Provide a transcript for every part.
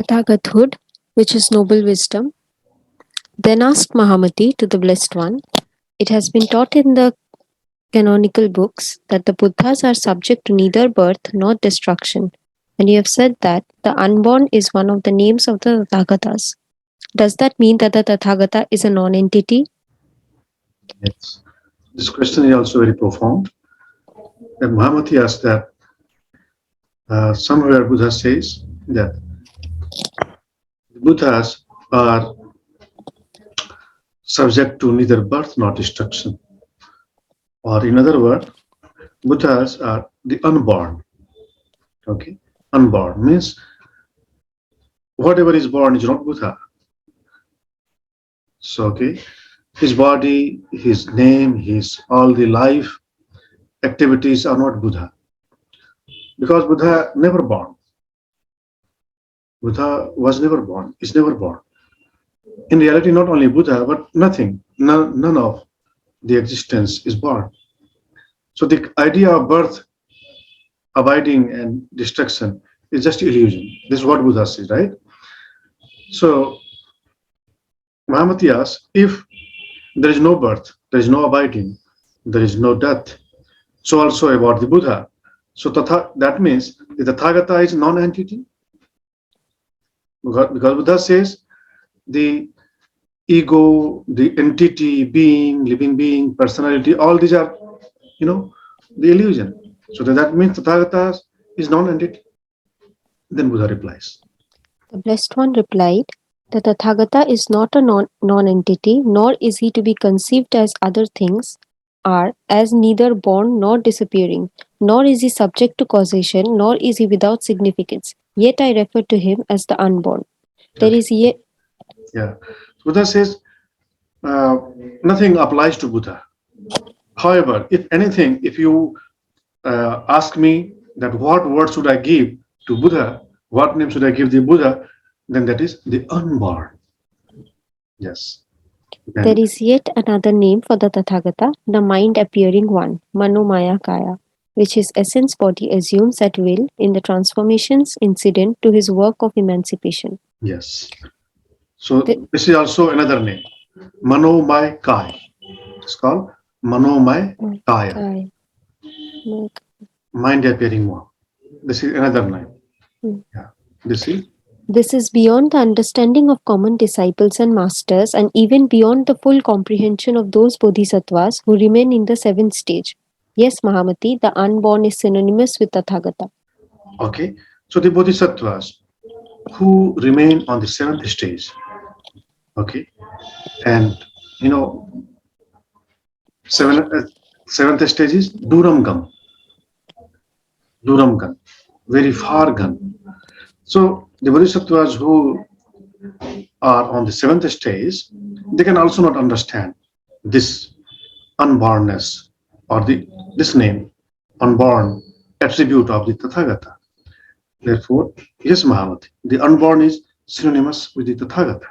Tathagathood, which is noble wisdom. Then asked Mahamati to the Blessed One, it has been taught in the canonical books that the Buddhas are subject to neither birth nor destruction, and you have said that the unborn is one of the names of the Tathagatas. Does that mean that the Tathagata is a non-entity? Yes. This question is also very profound. And Mahamati asked that somewhere Buddha says that the Buddhas are subject to neither birth nor destruction. Or in other words, Buddhas are the unborn. Okay, unborn means whatever is born is not Buddha. So okay, his body, his name, his all the life activities are not Buddha because Buddha never born. Buddha was never born. Is never born. In reality, not only Buddha, but nothing, none of the existence is born. So the idea of birth, abiding, and destruction is just illusion. This is what Buddha says, right? So Mahamati asks, if there is no birth, there is no abiding, there is no death, so also about the Buddha. So that means the Tathagata is non-entity. Because Buddha says the ego, the entity, being, living being, personality, all these are, the illusion. So that means Tathagata is non-entity. Then Buddha replies. The Blessed One replied, the Tathagata is not a non-entity, nor is he to be conceived as other things are, as neither born nor disappearing, nor is he subject to causation, nor is he without significance. Yet I refer to him as the unborn. There is yet... Yeah. Buddha says nothing applies to Buddha. However, if anything, if you ask me that what word should I give to Buddha, what name should I give the Buddha, then that is the unborn. Yes. There is yet another name for the Tathagata, the mind appearing one, Manomaya Kaya, which his essence body assumes at will in the transformations incident to his work of emancipation. Yes. So this is also another name, Manomaya Kaya. It's called Manomaya Kaya. Mind appearing one. This is another name. Yeah. This is beyond the understanding of common disciples and masters, and even beyond the full comprehension of those bodhisattvas who remain in the seventh stage. Yes, Mahamati, the unborn is synonymous with Tathagata. Okay. So the bodhisattvas who remain on the seventh stage. Okay. And seventh stage is Duramgam. Duramgam, very far gone. So the bodhisattvas who are on the seventh stage, they can also not understand this unbornness or this name, unborn attribute of the Tathagata. Therefore, yes, Mahamati, the unborn is synonymous with the Tathagata.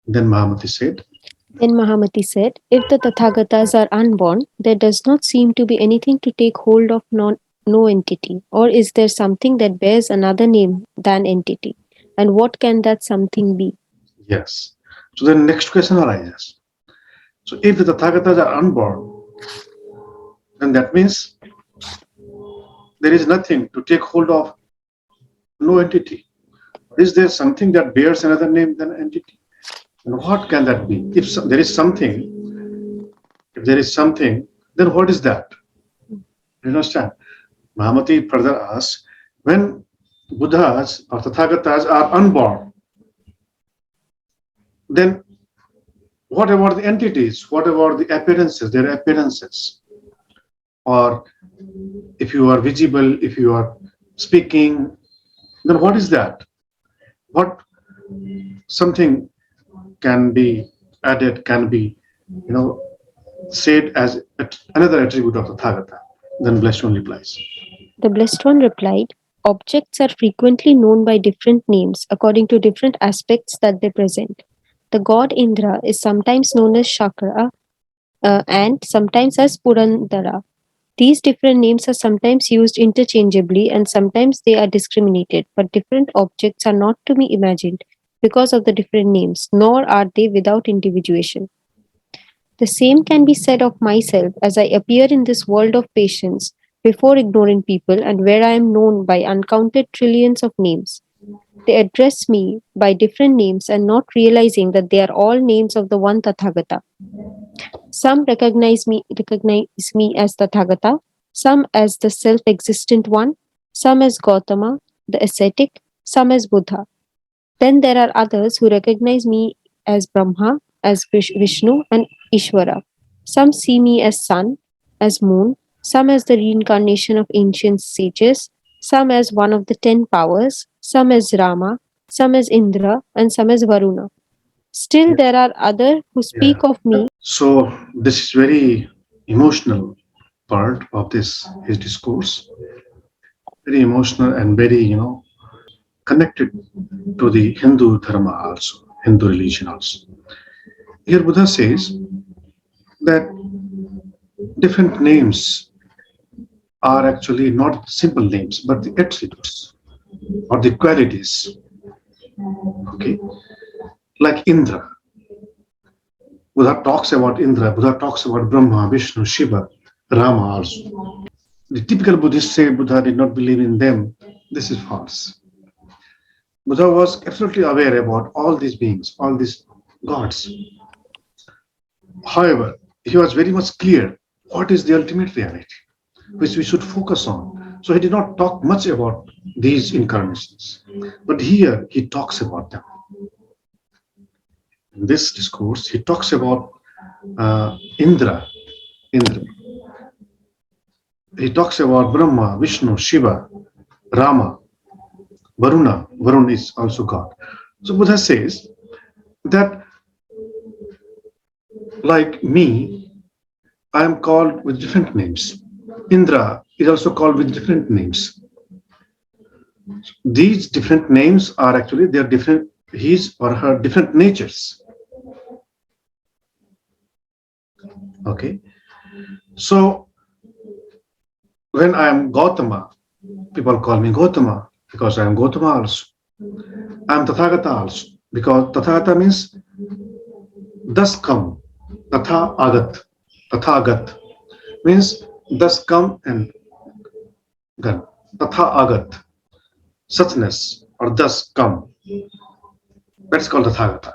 Then Mahamati said, if the Tathagatas are unborn, there does not seem to be anything to take hold of no entity, or is there something that bears another name than entity? And what can that something be? Yes. So the next question arises. So if the Tathagatas are unborn, then that means there is nothing to take hold of, no entity. Is there something that bears another name than entity? And what can that be? If there is something, then what is that? You understand? Mahamati further asks, when Buddhas or Tathagatas are unborn, then what about the entities? What about the appearances, their appearances? Or if you are visible, if you are speaking, then what is that? What something can be added, can be, said as another attribute of the Tathagata? Then Blessed One replies. The Blessed One replied, objects are frequently known by different names according to different aspects that they present. The god Indra is sometimes known as Shakra and sometimes as Purandara. These different names are sometimes used interchangeably and sometimes they are discriminated, but different objects are not to be imagined because of the different names, nor are they without individuation. The same can be said of myself as I appear in this world of patience before ignorant people and where I am known by uncounted trillions of names. They address me by different names and not realizing that they are all names of the one Tathagata. Some recognize me as Tathagata, some as the self-existent one, some as Gautama, the ascetic, some as Buddha. Then there are others who recognize me as Brahma, as Vishnu, and Ishvara. Some see me as sun, as moon, some as the reincarnation of ancient sages, some as one of the 10 powers, some as Rama, some as Indra, and some as Varuna. Still, Yeah. there are others who Yeah. speak of me. So this is very emotional part of this his discourse. Very emotional and very connected to the Hindu dharma also, Hindu religion also. Here Buddha says that different names are actually not simple names, but the attributes or the qualities. Okay, like Indra. Buddha talks about Indra. Buddha talks about Brahma, Vishnu, Shiva, Rama also. The typical Buddhists say Buddha did not believe in them. This is false. Buddha was absolutely aware about all these beings, all these gods. However, he was very much clear what is the ultimate reality, which we should focus on. So he did not talk much about these incarnations. But here he talks about them. In this discourse, he talks about Indra. Indra. He talks about Brahma, Vishnu, Shiva, Rama, Varuna. Varun is also God. So Buddha says that, like me, I am called with different names. Indra is also called with different names. These different names are actually their different his or her different natures. Okay. So when I am Gautama, people call me Gautama because I am Gautama also. I am Tathagata also because Tathagata means thus come. Tatha agat. Tathagat means thus come and gone. Tatha agat. Suchness or thus come. That's called Tathagata.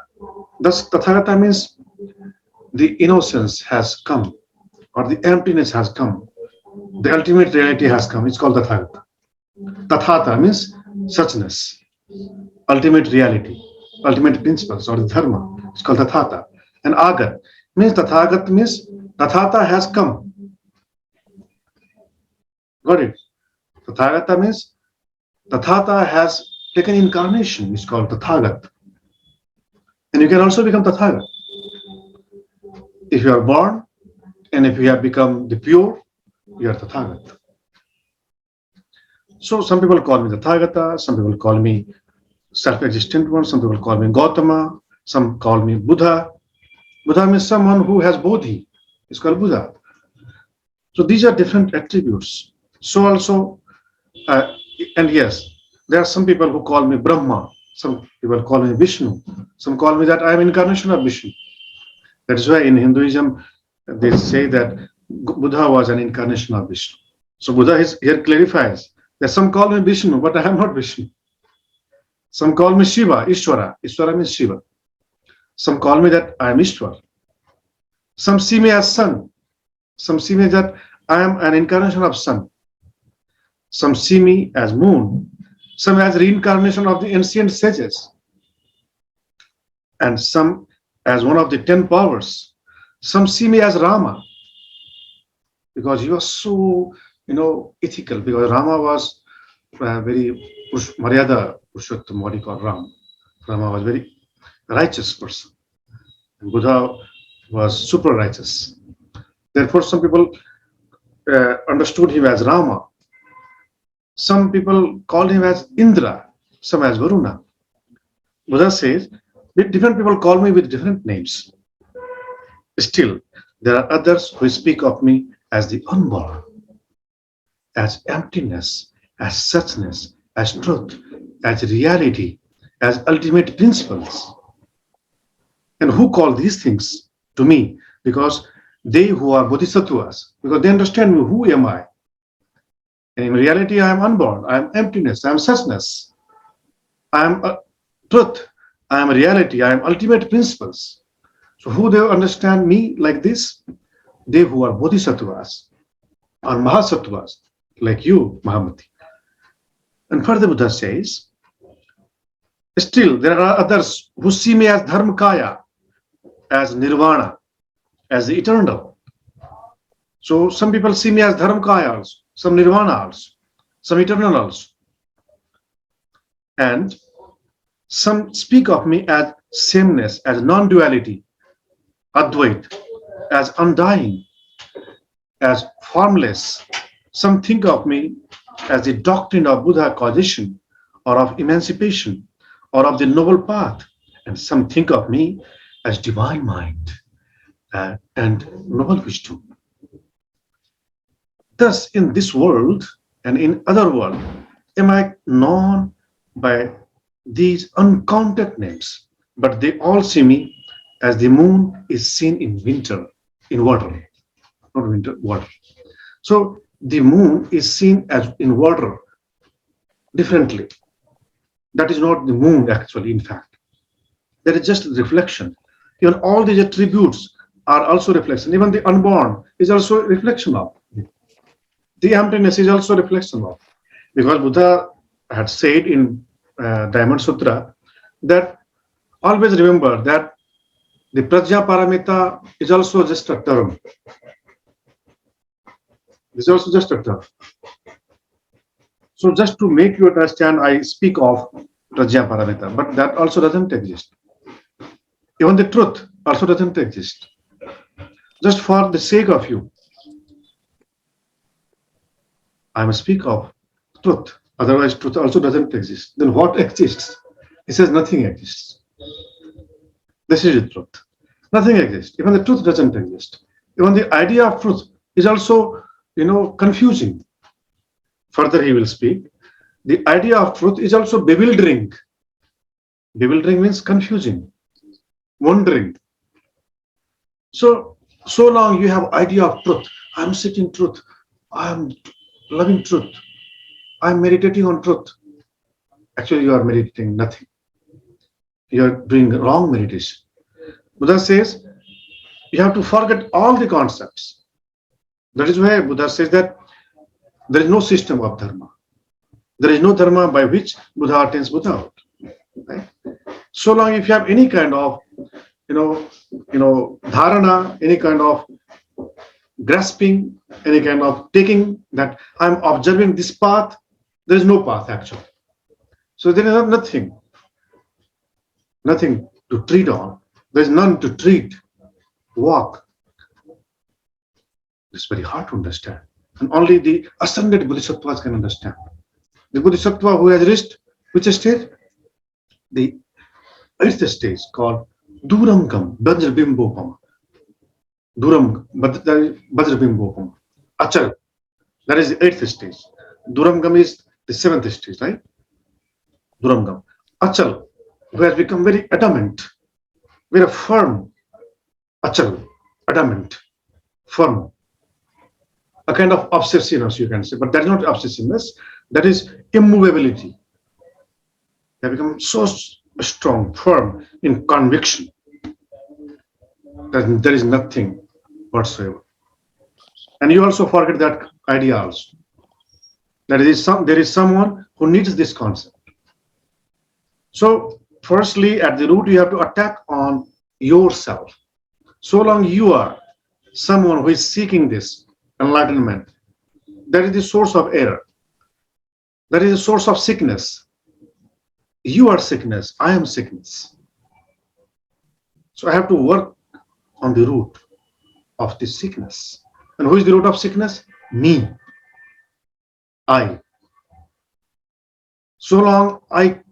Thus Tathagata means the innocence has come or the emptiness has come. The ultimate reality has come. It's called Tathagata. Tathata means suchness, ultimate reality, ultimate principles or dharma. It's called Tathata. And Agat means Tathagat means Tathata has come. Got it? Tathagata means Tathata has taken incarnation. It's called Tathagat. And you can also become Tathagat. If you are born and if you have become the pure, you are Tathagat. So some people call me Tathagata, some people call me self-existent one, some people call me Gautama, some call me Buddha. Buddha means someone who has bodhi. It's called Buddha. So these are different attributes. So also, uh, and yes, there are some people who call me Brahma. Some people call me Vishnu. Some call me that I am incarnation of Vishnu. That is why in Hinduism they say that Buddha was an incarnation of Vishnu. So Buddha is, here clarifies that some call me Vishnu, but I am not Vishnu. Some call me Shiva, Ishvara. Ishvara means Shiva. Some call me that I am Ishvara. Some see me as sun. Some see me that I am an incarnation of sun. Some see me as moon. Some as reincarnation of the ancient sages. And some as one of the 10 powers. Some see me as Rama because he was so, ethical. Because Rama was very Maryada Purushottam, what he called Ram. Rama was very righteous person. And Buddha was super righteous. Therefore, some people understood him as Rama. Some people called him as Indra, some as Varuna. Buddha says, different people call me with different names. Still, there are others who speak of me as the unborn. as emptiness, as suchness, as truth, as reality, as ultimate principles. And who call these things to me? Because they who are bodhisattvas, because they understand me, who am I? And in reality, I am unborn, I am emptiness, I am suchness, I am truth, I am reality, I am ultimate principles. So who they understand me like this? They who are bodhisattvas or mahasattvas, like you, Mahamati. And further Buddha says, still there are others who see me as dharmakaya, as nirvana, as the eternal. So some people see me as dharmakaya also, some nirvana also, some eternal also. And some speak of me as sameness, as non-duality, advait, as undying, as formless. Some think of me as the doctrine of Buddha causation or of emancipation or of the noble path. And some think of me as divine mind and noble wisdom. Thus, in this world and in other world, am I known by these uncounted names, but they all see me as the moon is seen in winter, in water, not winter, water. So the moon is seen as in water differently. That is not the moon actually, in fact. That is just reflection. Even all these attributes are also reflection. Even the unborn is also a reflection of. The emptiness is also a reflection of. Because Buddha had said in Diamond Sutra that always remember that the Prajna Paramita is also just a term. It's also just a term. So just to make you understand, I speak of Prajna Paramita, but that also doesn't exist. Even the truth also doesn't exist. Just for the sake of you, I must speak of truth. Otherwise, truth also doesn't exist. Then what exists? He says nothing exists. This is the truth. Nothing exists. Even the truth doesn't exist. Even the idea of truth is also, confusing. Further, he will speak. The idea of truth is also bewildering. Bewildering means confusing, wondering. So long you have idea of truth. I'm seeking truth. I'm loving truth. I'm meditating on truth. Actually, you are meditating nothing. You are doing wrong meditation. Buddha says you have to forget all the concepts. That is why Buddha says that there is no system of dharma. There is no dharma by which Buddha attains Buddhahood. Right? So long if you have any kind of, dharana, any kind of grasping, any kind of taking that I'm observing this path, there is no path actually. So there is nothing to treat on. There is none to treat, walk. It's very hard to understand. And only the ascended bodhisattvas can understand. The bodhisattva who has reached which stage? The eighth stage called Duramgam, Vajrabimbopama. Vajrabimbopama. Achal. That is the eighth stage. Duramgam is the seventh stage, right? Duramgam. Achal, who has become very adamant, very firm. Achal, adamant, firm. A kind of obsessiveness, you can say, but that is not obsessiveness, that is immovability. They have become so strong, firm in conviction that there is nothing whatsoever. And you also forget that idea also. That there is someone who needs this concept. So, firstly, at the root, you have to attack on yourself. So long you are someone who is seeking this enlightenment, that is the source of error. That is the source of sickness. You are sickness, I am sickness. So I have to work on the root of this sickness. And who is the root of sickness? Me. I. So long I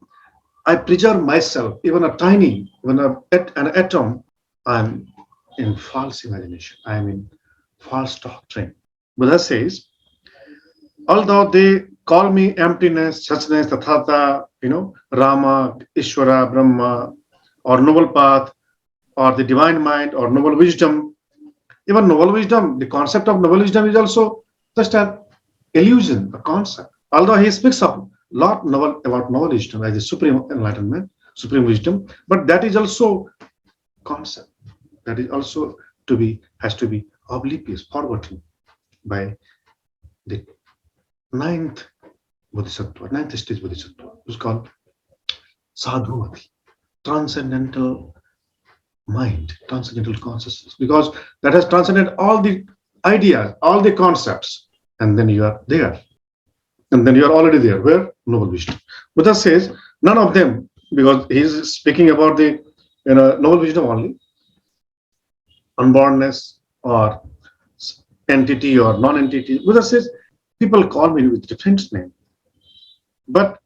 preserve myself, even a tiny, even an atom, I'm in false imagination. I'm in false doctrine. Buddha says, Although they call me emptiness, suchness, tathata, Rama, Ishvara, Brahma, or noble path, or the divine mind, or noble wisdom. Even noble wisdom, the concept of noble wisdom is also just an illusion, a concept. Although he speaks of lot novel about noble wisdom as the supreme enlightenment, supreme wisdom, but that is also concept. That is also has to be oblivious, forgotten by the ninth bodhisattva, ninth stage bodhisattva, which is called sadhuvati, transcendental mind, transcendental consciousness, because that has transcended all the ideas, all the concepts, and then you are there. And then you are already there. Where? Noble wisdom. Buddha says none of them, because he is speaking about the noble wisdom only, unbornness or entity or non-entity. Buddha says people call me with different name, but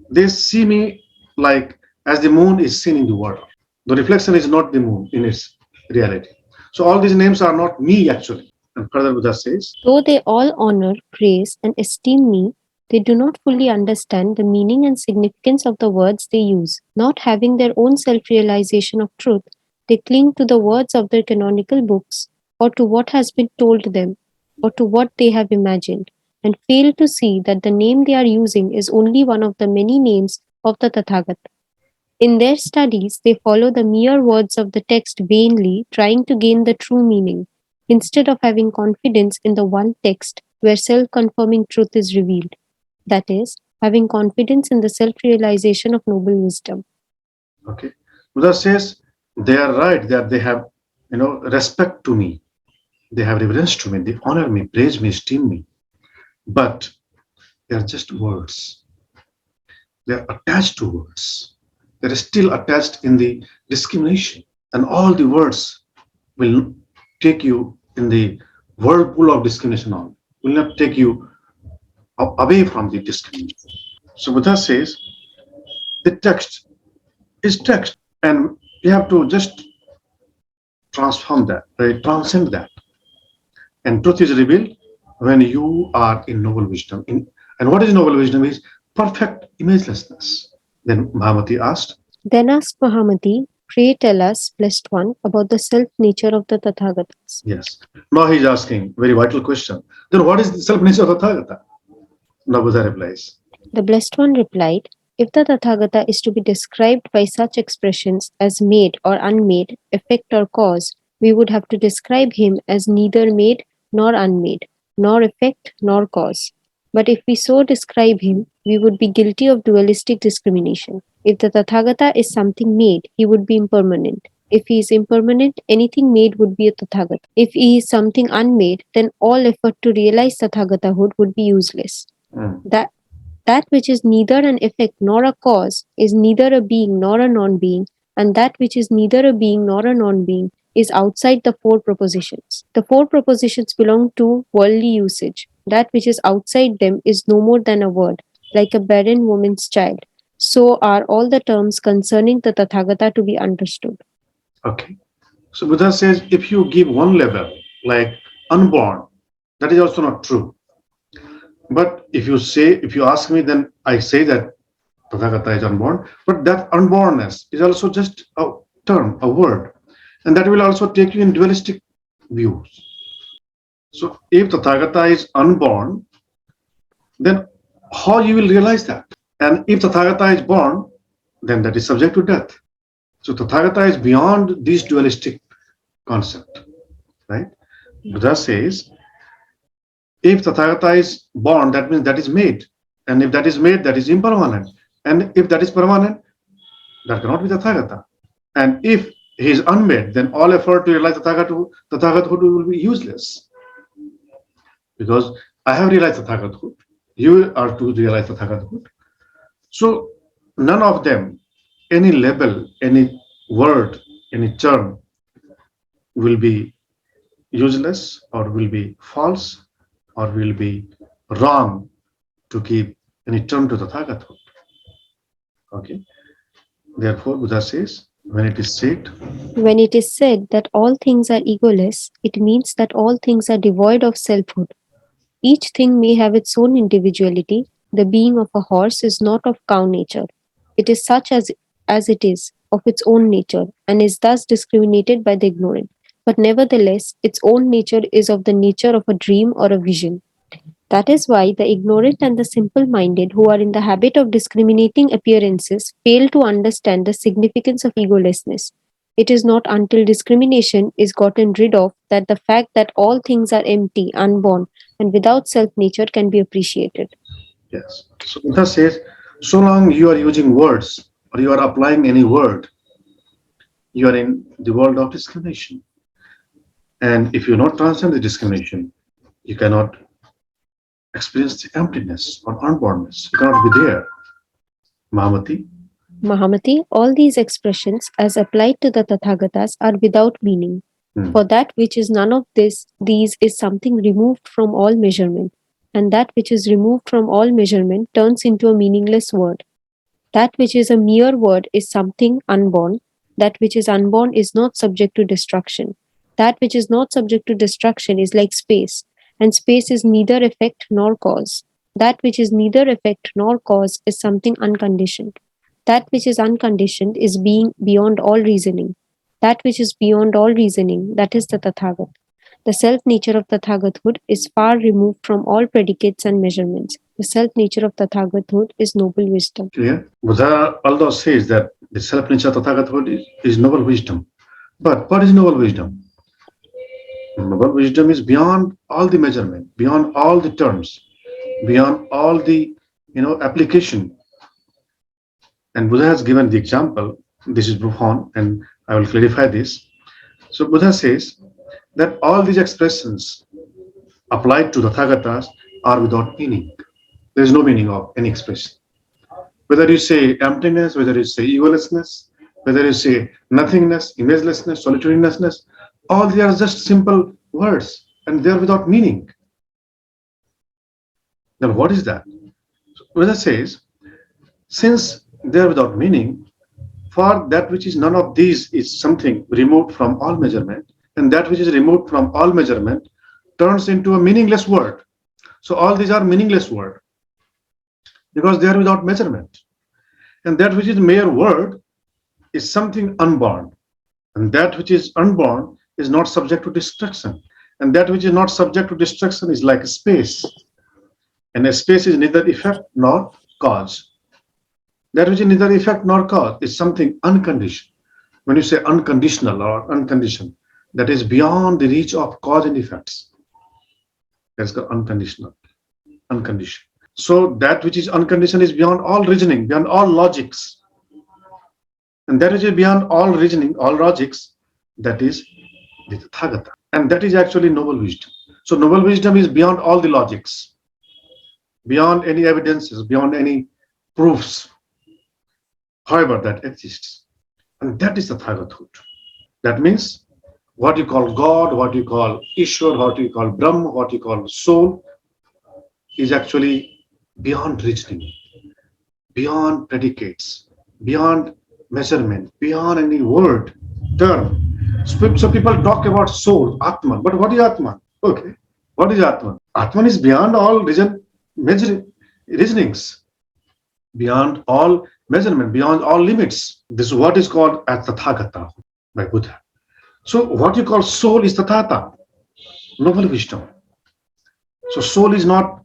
they see me like as the moon is seen in the water. The reflection is not the moon in its reality. So all these names are not me actually. And further Buddha says, Though they all honor, praise, and esteem me, they do not fully understand the meaning and significance of the words they use. Not having their own self realization of truth, they cling to the words of their canonical books, or to what has been told them, or to what they have imagined, and fail to see that the name they are using is only one of the many names of the Tathagata. In their studies, they follow the mere words of the text vainly, trying to gain the true meaning, instead of having confidence in the one text where self confirming truth is revealed. That is, having confidence in the self realization of noble wisdom. okay, Buddha says they are right that they have, respect to me, they have reverence to me, they honor me, praise me, esteem me, but they are just words. They are attached to words. They are still attached in the discrimination, and all the words will take you in the whirlpool of discrimination on, will not take you away from the discrimination. So Buddha says the text is text, and you have to just transform that, right? Transcend that. And truth is revealed when you are in noble wisdom. And what is noble wisdom is perfect imagelessness. Then Mahamati asked, Then asked Mahamati, pray tell us, blessed one, about the self nature of the Tathagatas. yes. Now he's asking very vital question. Then what is the self nature of the Tathagata? Now Buddha replies, The blessed one replied, if the Tathagata is to be described by such expressions as made or unmade, effect or cause, we would have to describe him as neither made nor unmade, nor effect nor cause. But if we so describe him, we would be guilty of dualistic discrimination. If the Tathagata is something made, he would be impermanent. If he is impermanent, anything made would be a Tathagata. If he is something unmade, then all effort to realize Tathagatahood would be useless. That that which is neither an effect nor a cause is neither a being nor a non being, and that which is neither a being nor a non being is outside the four propositions. The four propositions belong to worldly usage. That which is outside them is no more than a word, like a barren woman's child. So are all the terms concerning the Tathagata to be understood. okay. So Buddha says if you give one label like unborn, that is also not true. But if you ask me, then I say that Tathagata is unborn. But that unbornness is also just a term, a word. And that will also take you in dualistic views. So if Tathagata is unborn, then how you will realize that? And if Tathagata is born, then that is subject to death. So Tathagata is beyond this dualistic concept, right? Buddha says, if Tathagata is born, that means that is made. And if that is made, that is impermanent. And if that is permanent, that cannot be Tathagata. And if he is unmade, then all effort to realize Tathagatahood will be useless. Because I have realized Tathagatahood. You are to realize Tathagatahood. So none of them, any label, any word, any term will be useless or will be false or will be wrong to give any term to the Tathagatahood. Okay. Therefore, Buddha says, when it is said, When it is said that all things are egoless, it means that all things are devoid of selfhood. Each thing may have its own individuality. The being of a horse is not of cow nature. It is such as it is, of its own nature, and is thus discriminated by the ignorant. But nevertheless, its own nature is of the nature of a dream or a vision. That is why the ignorant and the simple minded who are in the habit of discriminating appearances fail to understand the significance of egolessness. It is not until discrimination is gotten rid of that the fact that all things are empty, unborn, and without self nature can be appreciated. Yes. So Buddha says, so long you are using words or you are applying any word, you are in the world of discrimination. And if you not transcend the discrimination, you cannot experience the emptiness or unbornness. You cannot be there. Mahamati. Mahamati, all these expressions, as applied to the Tathagatas, are without meaning. For that which is none of these is something removed from all measurement, and that which is removed from all measurement turns into a meaningless word. That which is a mere word is something unborn. That which is unborn is not subject to destruction. That which is not subject to destruction is like space, and space is neither effect nor cause. That which is neither effect nor cause is something unconditioned. That which is unconditioned is being beyond all reasoning. That which is beyond all reasoning, that is the Tathagat. The self nature of Tathagathood is far removed from all predicates and measurements. The self nature of Tathagathood is noble wisdom. Clear? Buddha although says that the self nature of Tathagathood is noble wisdom. But what is noble wisdom? Noble wisdom is beyond all the measurement, beyond all the terms, beyond all the application. And Buddha has given the example. This is profound, and I will clarify this. So Buddha says that all these expressions applied to the Tathagatas are without meaning. There is no meaning of any expression. Whether you say emptiness, whether you say egolessness, whether you say nothingness, imagelessness, solitariness, all they are just simple words and they are without meaning. Then what is that? So Buddha says, since they are without meaning, for that which is none of these is something removed from all measurement, and that which is removed from all measurement turns into a meaningless word. So all these are meaningless words because they are without measurement. And that which is mere word is something unborn. And that which is unborn is not subject to destruction. And that which is not subject to destruction is like a space. And a space is neither effect nor cause. That which is neither effect nor cause is something unconditioned. When you say unconditional or unconditioned, that is beyond the reach of cause and effects. That's the unconditional, unconditioned. So that which is unconditioned is beyond all reasoning, beyond all logics. And that which is beyond all reasoning, all logics, that is the Tathagata. And that is actually noble wisdom. So noble wisdom is beyond all the logics, beyond any evidences, beyond any proofs. However, that exists. And that is the Tathagathut. That means what you call God, what you call Ishwar, what you call Brahma, what you call soul is actually beyond reasoning, beyond predicates, beyond measurement, beyond any word, term. So people talk about soul, Atman. But what is Atman? Okay. What is Atman? Atman is beyond all reasonings, beyond all measurement, beyond all limits. This is what is called as Tathagata by Buddha. So what you call soul is Tathata, noble wisdom. So soul is not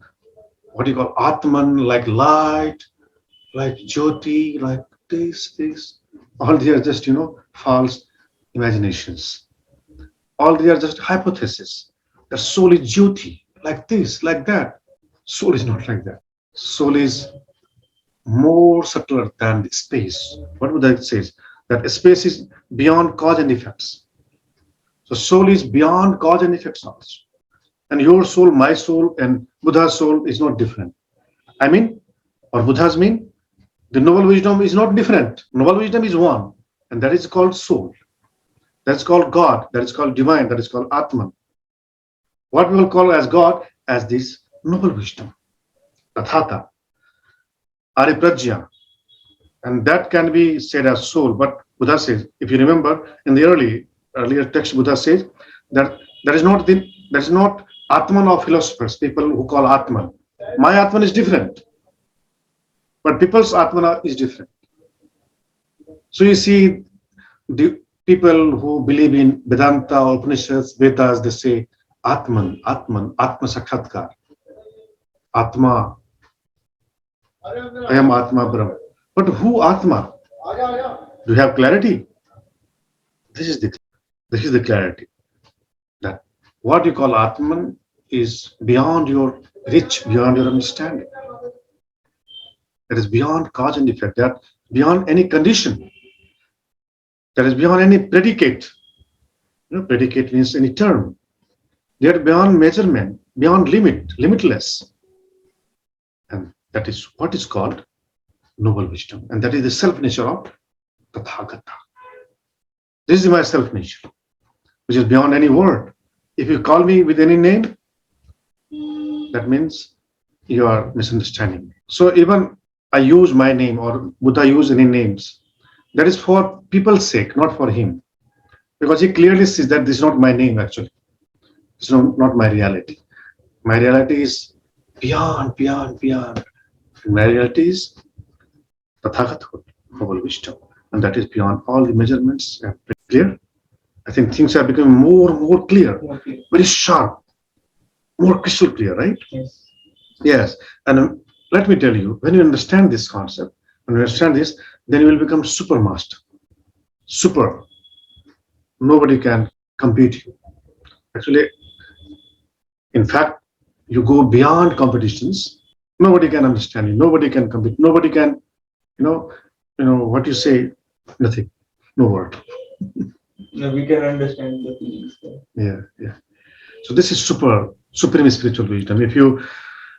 what you call Atman, like light, like Jyoti, like this. All they are just, false imaginations. All they are just hypotheses. The soul is Jyoti, like this, like that. Soul is not like that. Soul is more subtler than the space. What Buddha says? That space is beyond cause and effects. So soul is beyond cause and effects also. And your soul, my soul, and Buddha's soul is not different. I mean, or Buddha's mean, the noble wisdom is not different. Noble wisdom is one, and that is called soul. That's called God. That is called divine. That is called Atman. What we will call as God as this noble wisdom, Tathata, Ariprajya. And that can be said as soul. But Buddha says, if you remember in the earlier text, Buddha says that that is not Atman of philosophers, people who call Atman. My Atman is different, but people's Atman is different. So you see, the people who believe in Vedanta, Upanishads, Vedas, they say Atman, Atman, Atma Sakshatkar, Atma, I am Atma Brahm. But who Atma? Do you have clarity? This is the clarity that what you call Atman is beyond your reach, beyond your understanding. That is beyond cause and effect. That beyond any condition. That is beyond any predicate. Predicate means any term. They are beyond measurement, beyond limit, limitless. And that is what is called noble wisdom. And that is the self nature of Tathagata. This is my self nature, which is beyond any word. If you call me with any name, that means you are misunderstanding me. So even I use my name or Buddha use any names, that is for people's sake, not for him. Because he clearly sees that this is not my name actually. It's not my reality. My reality is beyond, beyond, beyond. My reality is Tathagathood, noble wisdom. And that is beyond all the measurements. Clear? I think things are becoming more and more clear, very sharp, more crystal clear, right? Yes. Yes. And let me tell you, when you understand this concept, when you understand this, then you will become super master. Super. Nobody can compete you. Actually, in fact, you go beyond competitions. Nobody can understand you. Nobody can compete. Nobody can, what you say, nothing. No word. No, we can understand the feelings there. Yeah. So this is supreme spiritual wisdom. If you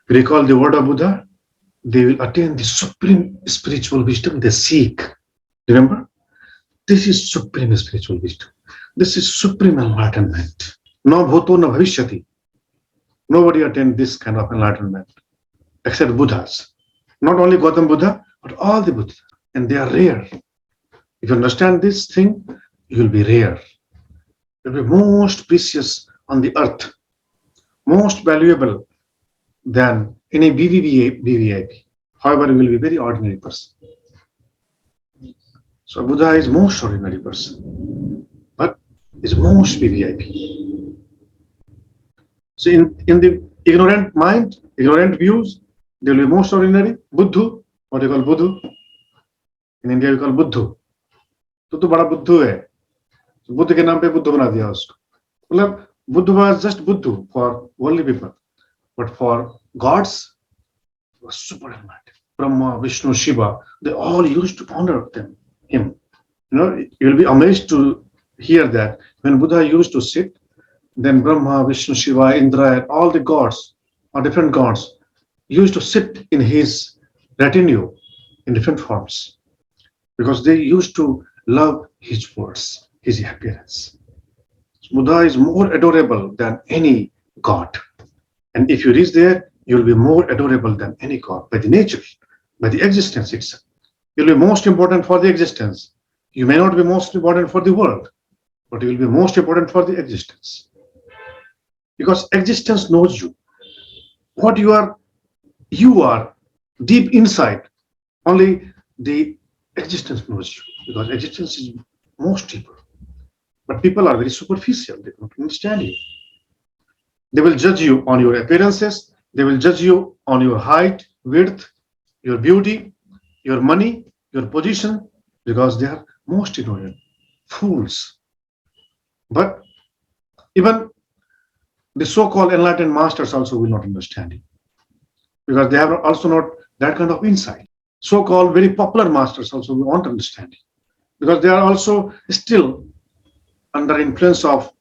recall the word of Buddha, they will attain the supreme spiritual wisdom they seek. Remember? This is supreme spiritual wisdom. This is supreme enlightenment. No bhuto no bhavishyati. Nobody attained this kind of enlightenment except Buddhas. Not only Gautam Buddha, but all the Buddhas. And they are rare. If you understand this thing, you will be rare. You will be most precious on the earth, most valuable than any VVIP. However, you will be a very ordinary person. So Buddha is most ordinary person, but is most VVIP. So in the ignorant mind, ignorant views, they will be most ordinary. Buddhu, what you call Buddhu. In India, we call Buddhu. तो बड़ा बुद्धू है, बुद्ध के नाम पे बुद्ध बना दिया उसको. मतलब Buddha was just Buddha for worldly people, but for gods, he was super enlightened. Brahma, Vishnu, Shiva, they all used to honor him. You'll be amazed to hear that when Buddha used to sit, then Brahma, Vishnu, Shiva, Indra, and all the gods or different gods used to sit in his retinue in different forms because they used to love his words, his appearance. Buddha is more adorable than any god. And if you reach there, you'll be more adorable than any god by the nature, by the existence itself. You'll be most important for the existence. You may not be most important for the world, but you will be most important for the existence. Because existence knows you. What you are deep inside. Only the existence knows you, because existence is most deeper. But people are very superficial. They don't understand you. They will judge you on your appearances. They will judge you on your height, width, your beauty, your money, your position, because they are most ignorant, fools. But even the so-called enlightened masters also will not understand it, because they have also not that kind of insight. So-called very popular masters also will not understand it, because they are also still under influence of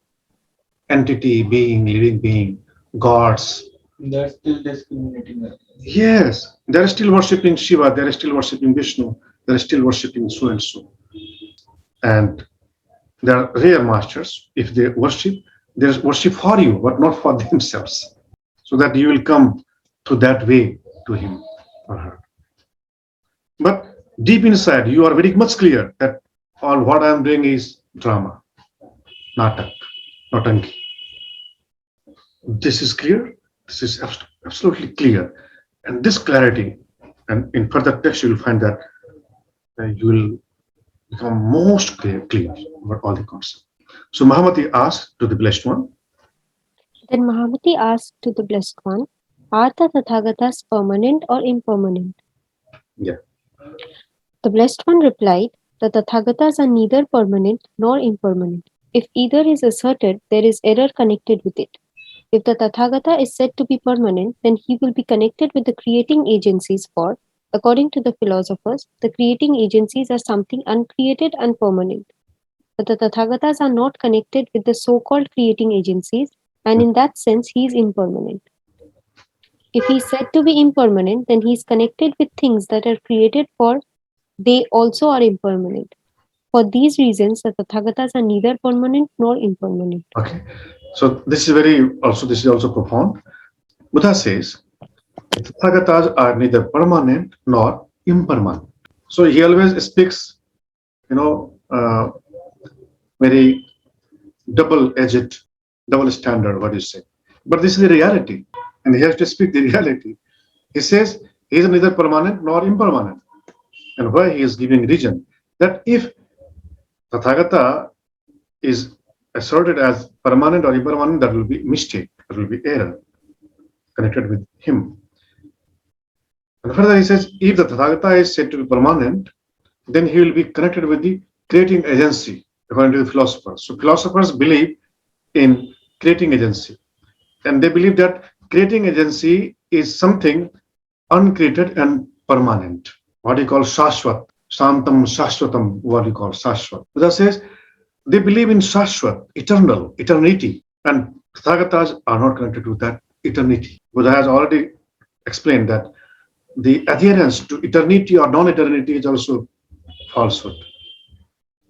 entity, being, living being, gods. They're still discriminating us. Yes, they're still worshipping Shiva, they're still worshipping Vishnu, they're still worshipping so and so. And they are rare masters. If they worship for you, but not for themselves, so that you will come to that way to him or her. But deep inside, you are very much clear that all what I am doing is drama, natak, notanki. This is clear. This is absolutely clear. And this clarity, and in further text, you will find that you will become most clear about all the concepts. So Mahamati asked to the Blessed One, Then Mahamati asked to the Blessed One, are the Tathagatas permanent or impermanent? yeah, The Blessed One replied, the Tathagatas are neither permanent nor impermanent. If either is asserted, there is error connected with it. If the Tathagata is said to be permanent, then he will be connected with the creating agencies, for, according to the philosophers, the creating agencies are something uncreated and permanent. But the Tathagatas are not connected with the so-called creating agencies, and in that sense he is impermanent. If he is said to be impermanent, then he is connected with things that are created, for they also are impermanent. For these reasons, the Tathagatas are neither permanent nor impermanent. okay. So this is also profound. Buddha says the Tathagatas are neither permanent nor impermanent. So he always speaks, you know, very double-edged, double standard, what you say. But this is the reality, and he has to speak the reality. He says he is neither permanent nor impermanent. And why he is giving reason that if Tathagata is asserted as permanent or impermanent, that will be mistake, that will be error connected with him. And further he says, if the Tathagata is said to be permanent, then he will be connected with the creating agency, according to the philosophers. So philosophers believe in creating agency, and they believe that creating agency is something uncreated and permanent. What you call Shashwat, Shantam, Shashwatam, what you call Shashwat. Buddha says they believe in Shashwat, eternal, eternity, and Tathagatas are not connected to that eternity. Buddha has already explained that the adherence to eternity or non-eternity is also falsehood.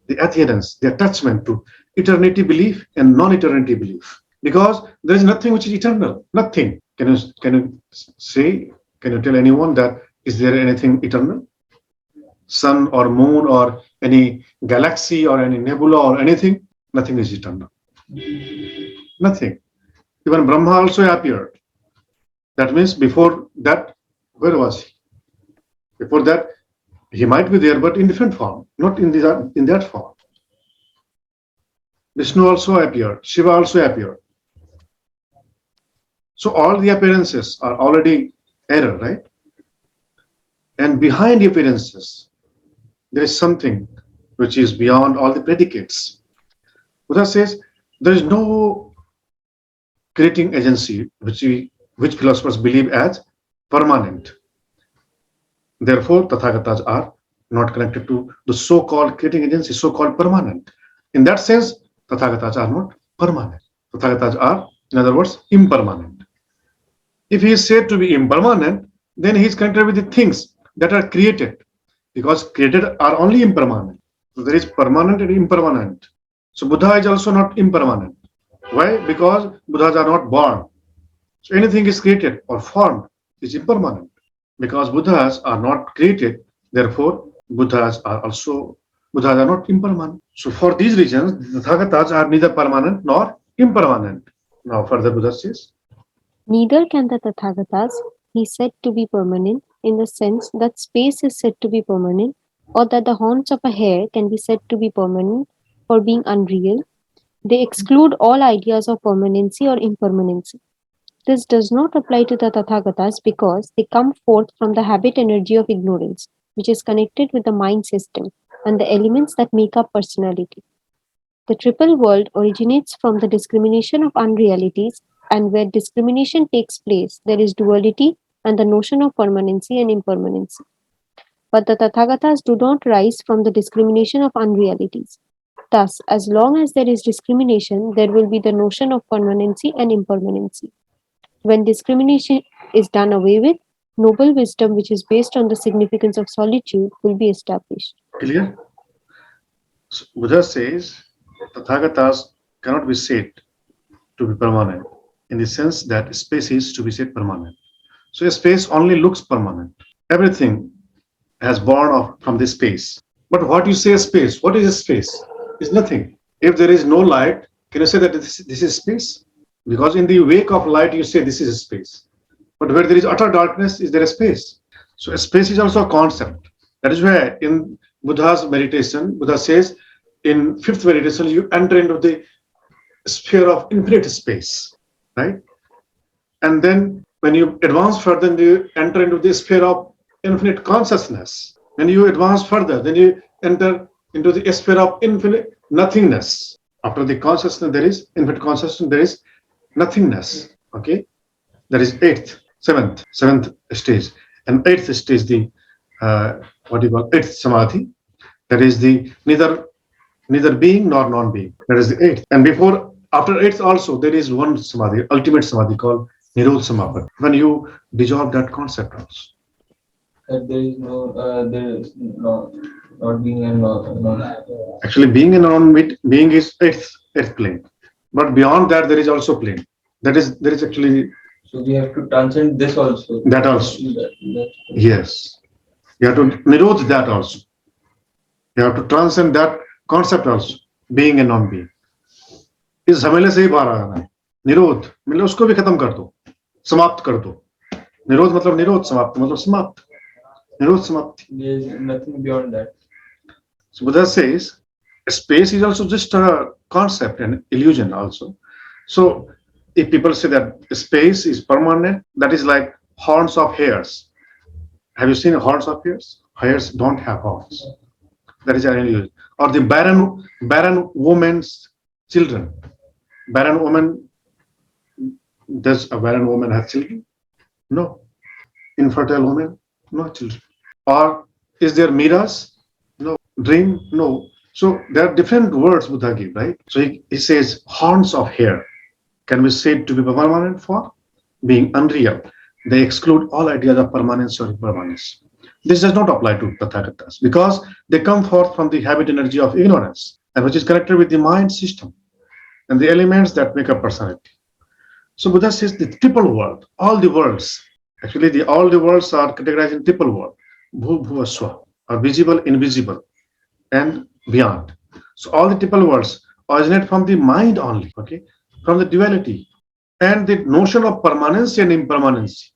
The adherence, the attachment to eternity belief and non-eternity belief. Because there is nothing which is eternal. Nothing. Can you say? Can you tell anyone that is there anything eternal? Sun or moon or any galaxy or any nebula or anything? Nothing is eternal. Nothing. Even Brahma also appeared. That means before that, where was he? Before that, he might be there, but in different form, not in that form. Vishnu also appeared. Shiva also appeared. So all the appearances are already error, right? And behind the appearances, there is something which is beyond all the predicates. Buddha says there is no creating agency which philosophers believe as permanent. Therefore, Tathagatas are not connected to the so-called creating agency, so-called permanent. In that sense, Tathagatas are not permanent. Tathagatas are, in other words, impermanent. If he is said to be impermanent, then he is connected with the things that are created, because created are only impermanent. So there is permanent and impermanent. So Buddha is also not impermanent. Why? Because Buddhas are not born. So anything is created or formed is impermanent. Because Buddhas are not created, therefore Buddhas are not impermanent. So for these reasons, the Tathagatas are neither permanent nor impermanent. Now further Buddha says, Neither can the Tathagatas be said to be permanent in the sense that space is said to be permanent, or that the horns of a hare can be said to be permanent for being unreal. They exclude all ideas of permanency or impermanency. This does not apply to the Tathagatas because they come forth from the habit energy of ignorance, which is connected with the mind system and the elements that make up personality. The triple world originates from the discrimination of unrealities, and where discrimination takes place, there is duality and the notion of permanency and impermanency. But the Tathagatas do not rise from the discrimination of unrealities. Thus, as long as there is discrimination, there will be the notion of permanency and impermanency. When discrimination is done away with, noble wisdom, which is based on the significance of solitude, will be established. clear? So Buddha says Tathagatas cannot be said to be permanent in the sense that space is to be said permanent. So a space only looks permanent. Everything has born off from this space. But what you say space, what is a space? It's nothing. If there is no light, can you say that this is space? Because in the wake of light, you say this is a space. But where there is utter darkness, is there a space? So a space is also a concept. That is why in Buddha's meditation, Buddha says in fifth meditation, you enter into the sphere of infinite space, right? And then when you advance further, you enter into the sphere of infinite consciousness. When you advance further, then you enter into the sphere of infinite nothingness. After the consciousness, there is infinite consciousness, there is nothingness. Okay, that is seventh stage, and eighth stage, the what do you call eighth samadhi. That is the neither being nor non-being. That is the eighth. And before after eighth also there is one samadhi, ultimate samadhi called Nirodha Samapatti. When you dissolve that concept also. That there is no, not being and not. Actually, being and non-being is eighth plane. But beyond that, there is also plane. There is actually. So we have to transcend this also. That also. Yes. You have to nirodh that also. You have to transcend that concept also, being and non-being. इस झमेले से ही बाहर आना है. निरोध मतलब उसको भी खत्म कर दो, समाप्त कर दो. निरोध मतलब निरोध, समाप्त मतलब समाप्त. Nirodha Samapti. There is nothing beyond that. So Buddha says space is also just a concept and illusion also. So if people say that space is permanent, that is like horns of hares. Have you seen horns of hares? Hares don't have horns. That is an illusion. Or the barren woman's children. Barren woman, does a barren woman have children? No. Infertile woman, no children. Or is there miras? No. Dream? No. So there are different words Buddha give, right? So he says horns of hair can be said to be permanent for being unreal. They exclude all ideas of permanence or impermanence. This does not apply to Tathagatas because they come forth from the habit energy of ignorance and which is connected with the mind system and the elements that make up personality. So Buddha says the triple world, all the worlds, actually all the worlds are categorized in triple world, Bhu Bhuva Swa, are visible, invisible, and beyond. So all the triple worlds originate from the mind only, okay, from the duality and the notion of permanency and impermanency.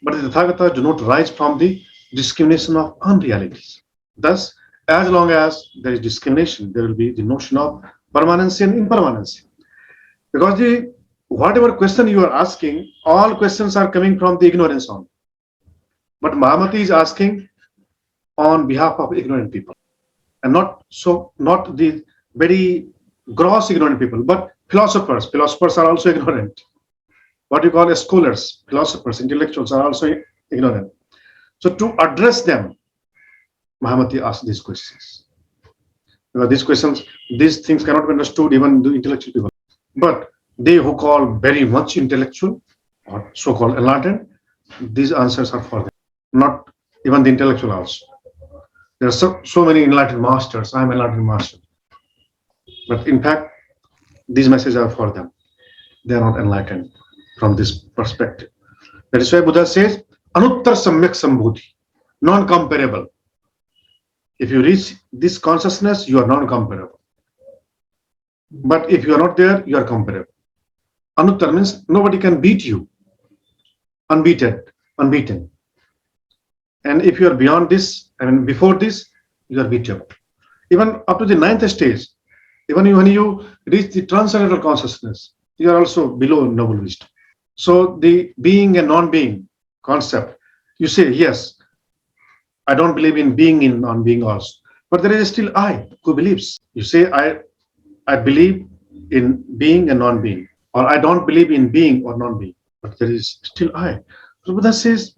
But the Tathagatas do not rise from the discrimination of unrealities. Thus, as long as there is discrimination, there will be the notion of permanency and impermanency. Because whatever question you are asking, all questions are coming from the ignorance only. But Mahamati is asking on behalf of ignorant people, and not the very gross ignorant people, but philosophers. Philosophers are also ignorant. What you call scholars, philosophers, intellectuals are also ignorant. So to address them, Mahamati asked these questions. These things cannot be understood even the intellectual people. But they who call very much intellectual or so-called enlightened, these answers are for them, not even the intellectual also. There are so many enlightened masters. I am enlightened master. But in fact, these messages are for them. They are not enlightened from this perspective. That is why Buddha says, Anuttar Samyak Sambhuti, non-comparable. If you reach this consciousness, you are non-comparable. But if you are not there, you are comparable. Anuttar means nobody can beat you. Unbeaten. And if you are beyond this, before this, you are beatable. Even up to the ninth stage, even when you reach the transcendental consciousness, you are also below noble wisdom. So the being and non-being concept, you say, yes, I don't believe in being in non-being also. But there is still I who believes. You say, I believe in being and non-being, or I don't believe in being or non-being, but there is still I. So Buddha says,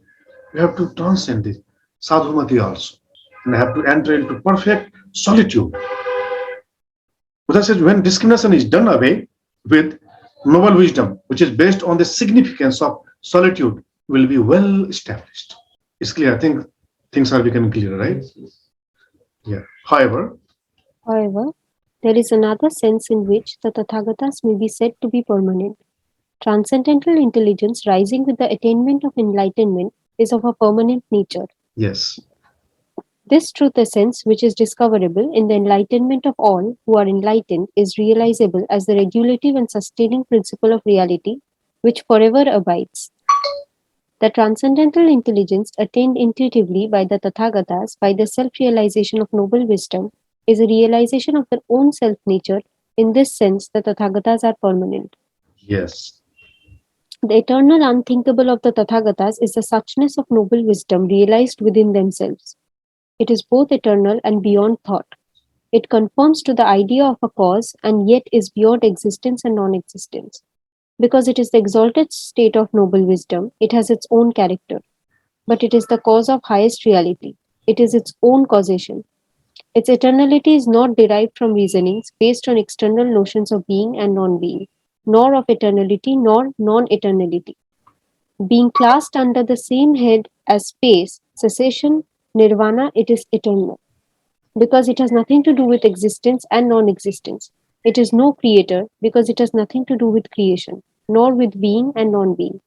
you have to transcend this sadhumati also, and have to enter into perfect solitude. Buddha says, when discrimination is done away with, noble wisdom, which is based on the significance of solitude, will be well established. It's clear. I think things are becoming clearer, right? Yeah. However, there is another sense in which the Tathagatas may be said to be permanent. Transcendental intelligence rising with the attainment of enlightenment is of a permanent nature. yes. This truth essence, which is discoverable in the enlightenment of all who are enlightened, is realizable as the regulative and sustaining principle of reality, which forever abides. The transcendental intelligence attained intuitively by the Tathagatas, by the self realization of noble wisdom, is a realization of their own self nature. In this sense, the Tathagatas are permanent. Yes. The eternal unthinkable of the Tathagatas is the suchness of noble wisdom realized within themselves. It is both eternal and beyond thought. It conforms to the idea of a cause and yet is beyond existence and non existence. Because it is the exalted state of noble wisdom, it has its own character. But it is the cause of highest reality. It is its own causation. Its eternality is not derived from reasonings based on external notions of being and non being, nor of eternality nor non eternality. Being classed under the same head as space, cessation, nirvana, it is eternal. Because it has nothing to do with existence and non existence. It is no creator because it has nothing to do with creation, nor with being and non being,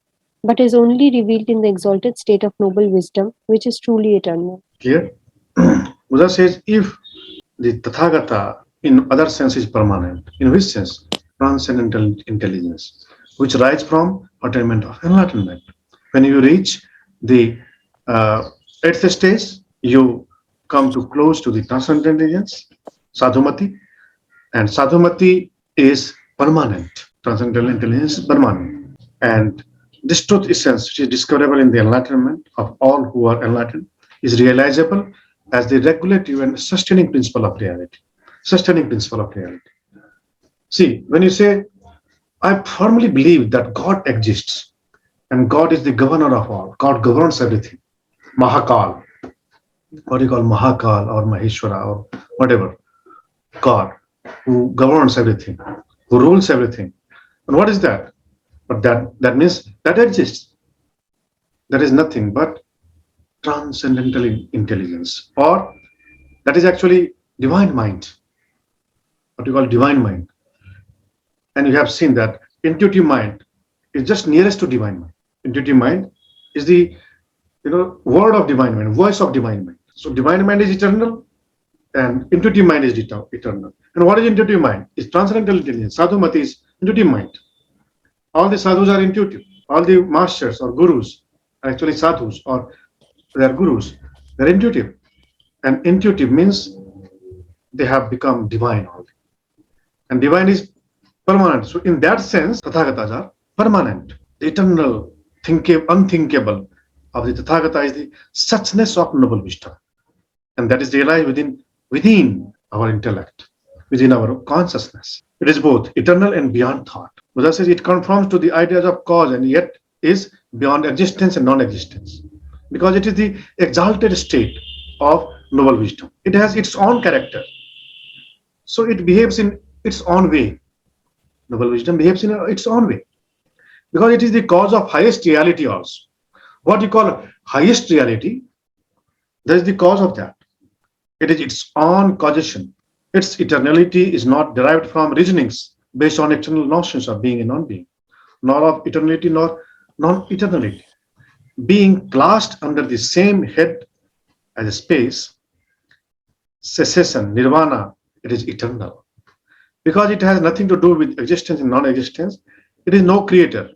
but is only revealed in the exalted state of noble wisdom, which is truly eternal. Clear? Buddha says if the Tathagata in other sense is permanent, in which sense? Transcendental intelligence, which rises from attainment of enlightenment. When you reach the eighth stage, you come to close to the transcendental intelligence, sadhumati, and sadhumati is permanent. Transcendental intelligence is permanent. And this truth essence, which is discoverable in the enlightenment of all who are enlightened, is realizable as the regulative and sustaining principle of reality. Sustaining principle of reality. See, when you say, I firmly believe that God exists and God is the governor of all, God governs everything. Mahakal, what you call Mahakal or Maheshwara or whatever, God who governs everything, who rules everything. And what is that? But that means that exists. That is nothing but transcendental intelligence, or that is actually divine mind, what you call divine mind. And you have seen that intuitive mind is just nearest to divine mind. Intuitive mind is the word of divine mind, voice of divine mind. So divine mind is eternal and intuitive mind is eternal. And what is intuitive mind? It's transcendental intelligence. Sadhumati is intuitive mind. All the sadhus are intuitive. All the masters or gurus are actually sadhus or they are gurus. They're intuitive. And intuitive means they have become divine already. And divine is permanent. So in that sense, Tathagatas are permanent. The eternal, unthinkable of the Tathagata is the suchness of noble wisdom. And that is realized within our intellect, within our consciousness. It is both eternal and beyond thought. Buddha says it conforms to the ideas of cause and yet is beyond existence and non-existence. Because it is the exalted state of noble wisdom. It has its own character. So it behaves in its own way. Noble wisdom behaves in its own way. Because it is the cause of highest reality also. What you call highest reality, that is the cause of that. It is its own causation. Its eternality is not derived from reasonings based on external notions of being and non-being, nor of eternality nor non-eternality. Being classed under the same head as a space, cessation, nirvana, it is eternal. Because it has nothing to do with existence and non-existence, it is no creator.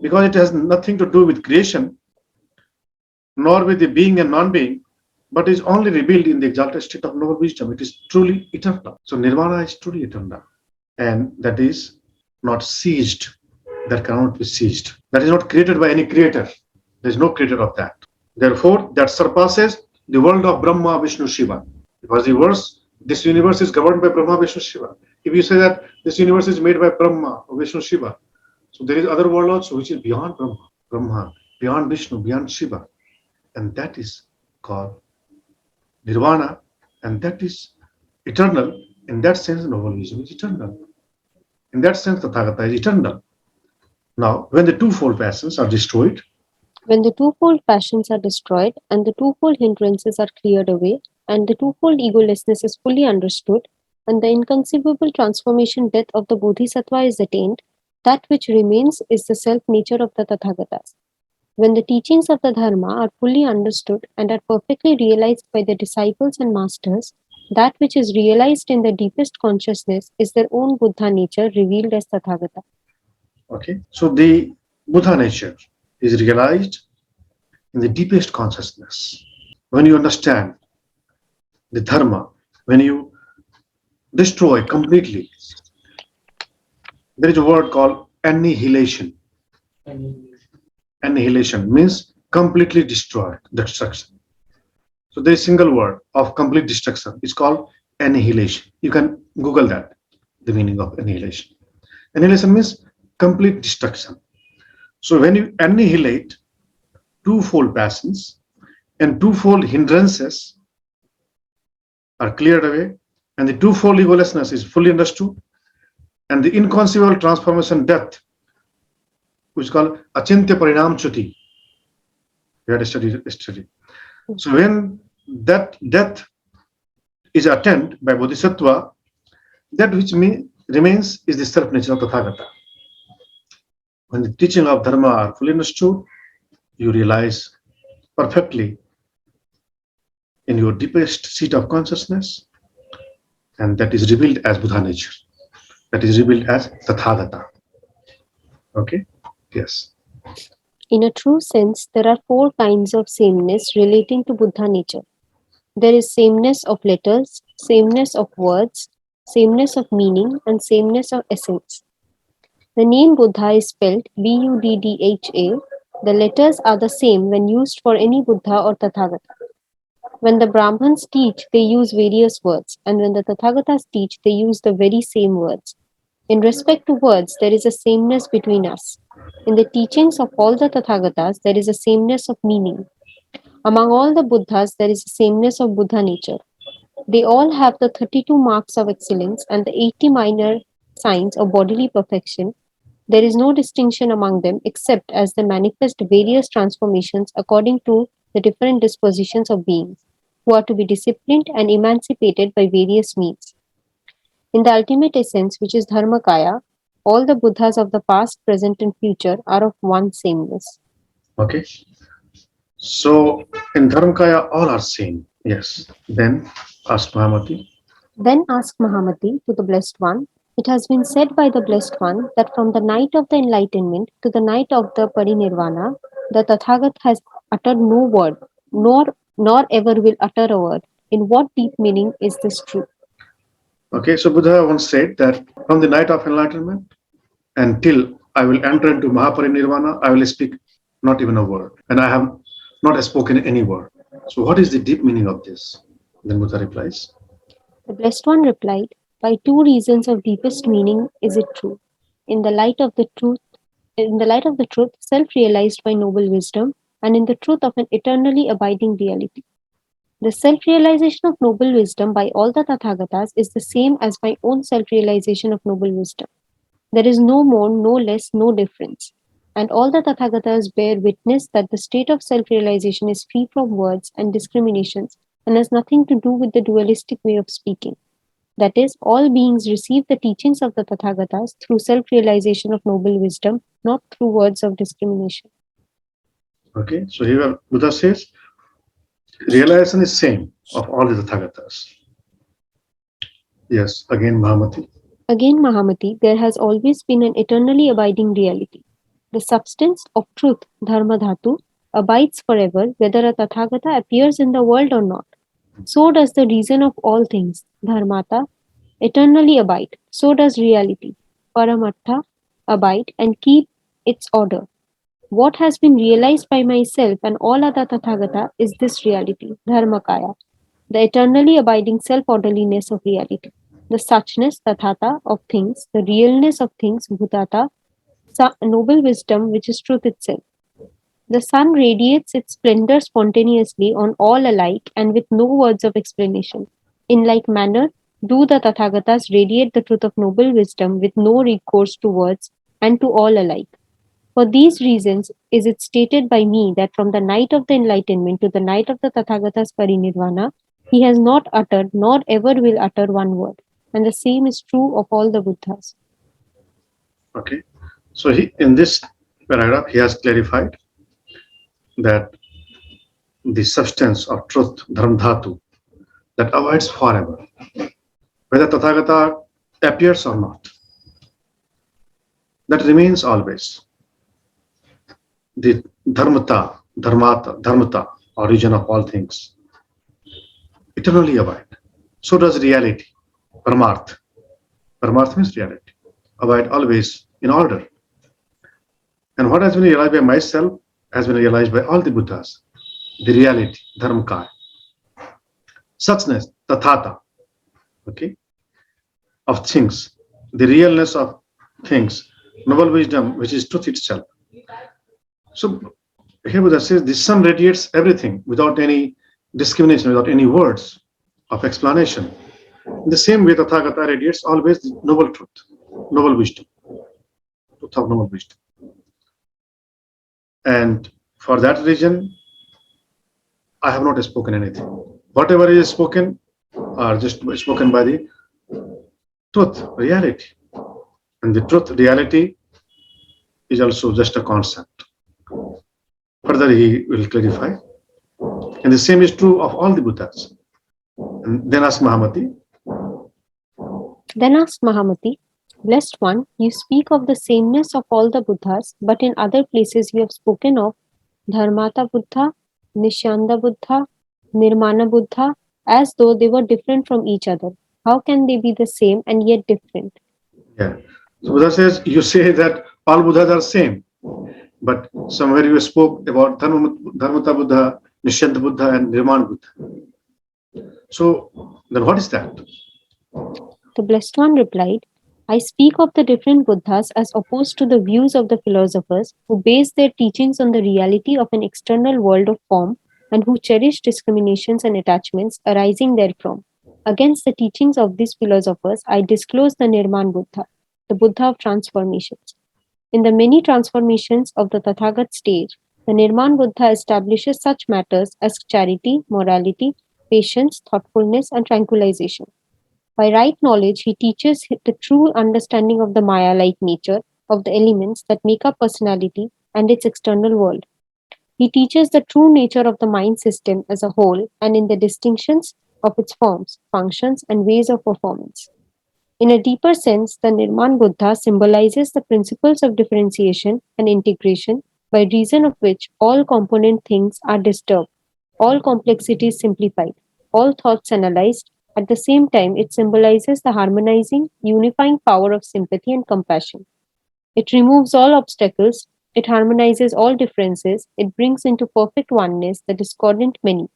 Because it has nothing to do with creation, nor with the being and non-being, but is only revealed in the exalted state of noble wisdom. It is truly eternal. So nirvana is truly eternal. And that is not seized. That cannot be seized. That is not created by any creator. There is no creator of that. Therefore, that surpasses the world of Brahma, Vishnu, Shiva. Because this universe is governed by Brahma, Vishnu, Shiva. If you say that this universe is made by Brahma or Vishnu, Shiva, so there is other world also which is beyond Brahma, beyond Vishnu, beyond Shiva. And that is called nirvana, and that is eternal. In that sense, noble wisdom is eternal. In that sense, Tathagata is eternal. Now, when the twofold passions are destroyed, When the twofold passions are destroyed and the twofold hindrances are cleared away, and the twofold egolessness is fully understood, and the inconceivable transformation death of the Bodhisattva is attained, that which remains is the self nature of the Tathagatas. When the teachings of the Dharma are fully understood and are perfectly realized by the disciples and masters, that which is realized in the deepest consciousness is their own Buddha nature revealed as Tathagata. Okay, so the Buddha nature is realized in the deepest consciousness. When you understand the Dharma, when you destroy completely, there is a word called annihilation. Annihilation means completely destroyed, destruction. So there is a single word of complete destruction. It's called annihilation. You can Google that, the meaning of annihilation. Annihilation means complete destruction. So when you annihilate twofold passions and twofold hindrances are cleared away, and the twofold egolessness is fully understood, and the inconceivable transformation death, which is called achintya parinam chuti. We had a study. So when that death is attained by bodhisattva, that which remains is the self nature of Tathagata. When the teaching of Dharma are fully understood, you realize perfectly in your deepest seat of consciousness, and that is revealed as Buddha nature. That is revealed as Tathagata. Okay? Yes. In a true sense, there are four kinds of sameness relating to Buddha nature. There is sameness of letters, sameness of words, sameness of meaning, and sameness of essence. The name Buddha is spelled Buddha. The letters are the same when used for any Buddha or Tathagata. When the Brahmins teach, they use various words, and when the Tathagatas teach, they use the very same words. In respect to words, there is a sameness between us. In the teachings of all the Tathagatas, there is a sameness of meaning. Among all the Buddhas, there is a sameness of Buddha nature. They all have the 32 marks of excellence and the 80 minor signs of bodily perfection. There is no distinction among them except as they manifest various transformations according to the different dispositions of beings, who are to be disciplined and emancipated by various means. In the ultimate essence, which is Dharmakaya, all the Buddhas of the past, present, and future are of one sameness. Okay. So in Dharmakaya, all are same. Yes. Then asked Mahamati. Then asked Mahamati to the Blessed One, it has been said by the Blessed One that from the night of the enlightenment to the night of the parinirvana, the Tathagat has uttered no word, nor ever will utter a word. In what deep meaning is this true? Okay, so Buddha once said that from the night of enlightenment until I will enter into Mahaparinirvana, I will speak not even a word, and I have not spoken any word. So, what is the deep meaning of this? Then Buddha replies. The Blessed One replied, by two reasons of deepest meaning is it true. In the light of the truth, self-realized by noble wisdom, and in the truth of an eternally abiding reality. The self-realization of noble wisdom by all the Tathagatas is the same as my own self-realization of noble wisdom. There is no more, no less, no difference. And all the Tathagatas bear witness that the state of self-realization is free from words and discriminations and has nothing to do with the dualistic way of speaking. That is, all beings receive the teachings of the Tathagatas through self-realization of noble wisdom, not through words of discrimination. Okay, so here Buddha says realization is same of all the Tathagatas. Yes, again Mahamati. Again, Mahamati, there has always been an eternally abiding reality. The substance of truth, Dharma Dhatu, abides forever whether a Tathagata appears in the world or not. So does the reason of all things, Dharmata, eternally abide. So does reality, Paramartha, abide and keep its order. What has been realized by myself and all other Tathagata is this reality, Dharmakaya, the eternally abiding self-orderliness of reality, the suchness, Tathata, of things, the realness of things, Bhutata, noble wisdom which is truth itself. The sun radiates its splendor spontaneously on all alike and with no words of explanation. In like manner, do the Tathagatas radiate the truth of noble wisdom with no recourse to words and to all alike. For these reasons is it stated by me that from the night of the enlightenment to the night of the Tathagata's parinirvana, he has not uttered nor ever will utter one word. And the same is true of all the Buddhas. Okay, so he in this paragraph he has clarified that the substance or truth, dharmadhatu, that abides forever, whether Tathagata appears or not, that remains always. The dharmata, origin of all things, eternally abide. So does reality, paramarth. Paramarth means reality, abide always in order. And what has been realized by myself has been realized by all the Buddhas. The reality, dharmakaya, suchness, tathata, okay, of things, the realness of things, noble wisdom, which is truth itself. So here Buddha says the sun radiates everything without any discrimination, without any words of explanation. In the same way, Tathagata radiates always the noble truth, noble wisdom, truth of noble wisdom. And for that reason, I have not spoken anything. Whatever is spoken are just spoken by the truth, reality. And the truth, reality is also just a concept. Further, he will clarify. And the same is true of all the Buddhas. And then ask Mahamati. Then asked Mahamati, Blessed One, you speak of the sameness of all the Buddhas, but in other places you have spoken of Dharmata Buddha, Nishyanda Buddha, Nirmana Buddha, as though they were different from each other. How can they be the same and yet different? Yeah. So Buddha says, you say that all Buddhas are same. But somewhere you spoke about Dharmata Buddha, Nishyanta Buddha, and Nirmana Buddha. So then what is that? The Blessed One replied, I speak of the different Buddhas as opposed to the views of the philosophers who base their teachings on the reality of an external world of form and who cherish discriminations and attachments arising therefrom. Against the teachings of these philosophers, I disclose the Nirman Buddha, the Buddha of transformations. In the many transformations of the Tathagat stage, the Nirman Buddha establishes such matters as charity, morality, patience, thoughtfulness, and tranquilization. By right knowledge, he teaches the true understanding of the Maya-like nature of the elements that make up personality and its external world. He teaches the true nature of the mind system as a whole and in the distinctions of its forms, functions, and ways of performance. In a deeper sense, the Nirman Buddha symbolizes the principles of differentiation and integration by reason of which all component things are disturbed, all complexities simplified, all thoughts analyzed. At the same time, it symbolizes the harmonizing, unifying power of sympathy and compassion. It removes all obstacles, it harmonizes all differences, it brings into perfect oneness the discordant many.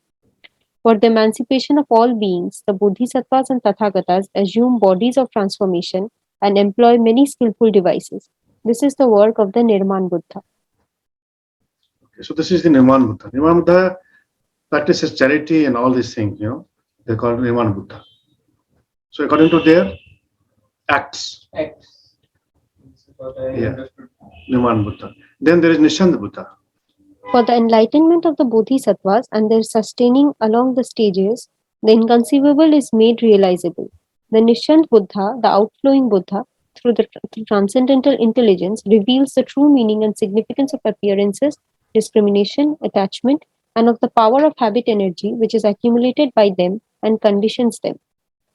For the emancipation of all beings, the Bodhisattvas and Tathagatas assume bodies of transformation and employ many skillful devices. This is the work of the Nirman Buddha. Okay, so this is the Nirmana Buddha. Nirmana Buddha practices charity and all these things, they call Nirmana Buddha. So according to their acts, X. This is what I Yeah. understood. Nirmana Buddha. Then there is Nishanda Buddha. For the enlightenment of the Bodhisattvas and their sustaining along the stages, the inconceivable is made realizable. The Nishant Buddha, the outflowing Buddha, through transcendental intelligence, reveals the true meaning and significance of appearances, discrimination, attachment, and of the power of habit energy which is accumulated by them and conditions them,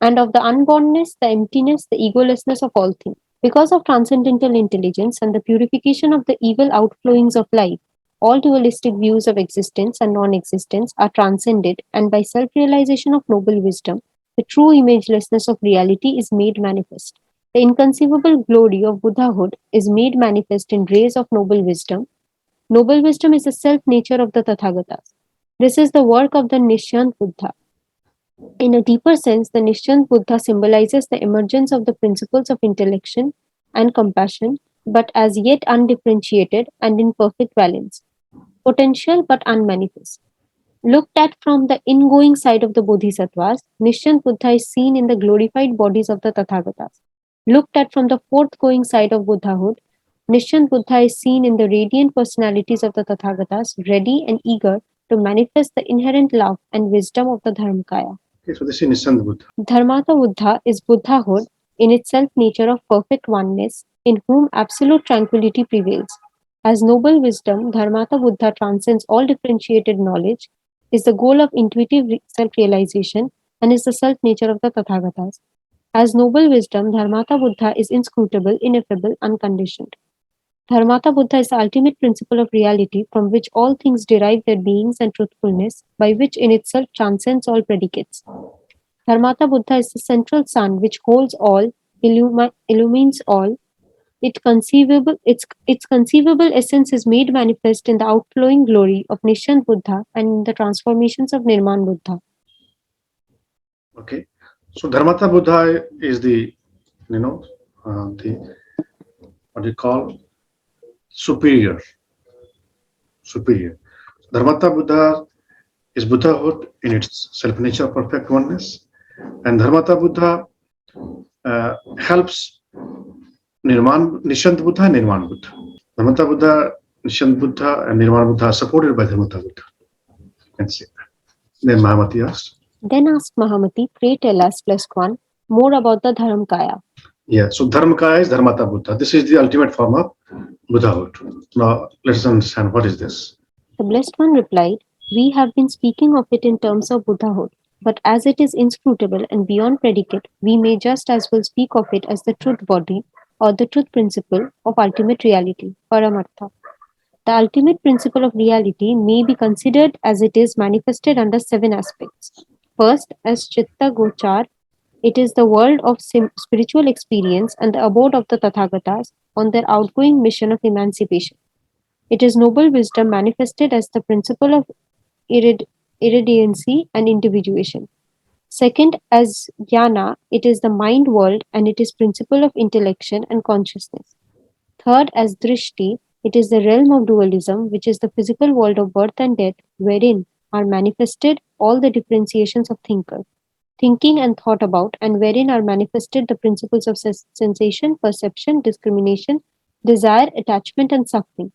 and of the unbornness, the emptiness, the egolessness of all things. Because of transcendental intelligence and the purification of the evil outflowings of life, all dualistic views of existence and non existence are transcended, and by self realization of noble wisdom, the true imagelessness of reality is made manifest. The inconceivable glory of Buddhahood is made manifest in rays of noble wisdom. Noble wisdom is the self nature of the Tathagatas. This is the work of the Nishyant Buddha. In a deeper sense, the Nishyant Buddha symbolizes the emergence of the principles of intellection and compassion, but as yet undifferentiated and in perfect balance, potential but unmanifest. Looked at from the ingoing side of the Bodhisattvas, Nishyant Buddha is seen in the glorified bodies of the Tathagatas. Looked at from the forthgoing side of Buddhahood, Nishyant Buddha is seen in the radiant personalities of the Tathagatas, ready and eager to manifest the inherent love and wisdom of the Dharmakaya. Okay, so this is Nishanda Buddha. Dharmata Buddha is Buddhahood in its self nature of perfect oneness, in whom absolute tranquility prevails. As noble wisdom, Dharmata Buddha transcends all differentiated knowledge, is the goal of intuitive self-realization, and is the self-nature of the Tathagatas. As noble wisdom, Dharmata Buddha is inscrutable, ineffable, unconditioned. Dharmata Buddha is the ultimate principle of reality from which all things derive their beings and truthfulness, by which in itself transcends all predicates. Dharmata Buddha is the central sun which holds all, illumines all. Its conceivable essence is made manifest in the outflowing glory of Nishant Buddha and in the transformations of Nirman Buddha. Okay, so Dharmata Buddha is the, the what do you call superior. Dharmata Buddha is Buddhahood in its self-nature, perfect oneness, and Dharmata Buddha helps Nishant Buddha and Nirman Buddha. Dharmata Buddha, Nishant Buddha, and Nirman Buddha are supported by Dharmata Buddha. You can see that. Then Mahamati asked. Then asked Mahamati, pray tell us, +1, more about the Dharamkaya. Yeah, so Dharmakaya is Dharmata Buddha. This is the ultimate form of Buddhahood. Now, let's understand what is this. The Blessed One replied, we have been speaking of it in terms of Buddhahood, but as it is inscrutable and beyond predicate, we may just as well speak of it as the truth body or the truth principle of ultimate reality, Paramartha. The ultimate principle of reality may be considered as it is manifested under 7 aspects. First, as Chitta Gochar, it is the world of spiritual experience and the abode of the Tathagatas on their outgoing mission of emancipation. It is noble wisdom manifested as the principle of irradiancy and individuation. Second, as Jnana, it is the mind world and it is principle of intellection and consciousness. Third, as Drishti, it is the realm of dualism, which is the physical world of birth and death, wherein are manifested all the differentiations of thinker, thinking and thought about, and wherein are manifested the principles of sensation, perception, discrimination, desire, attachment, and suffering.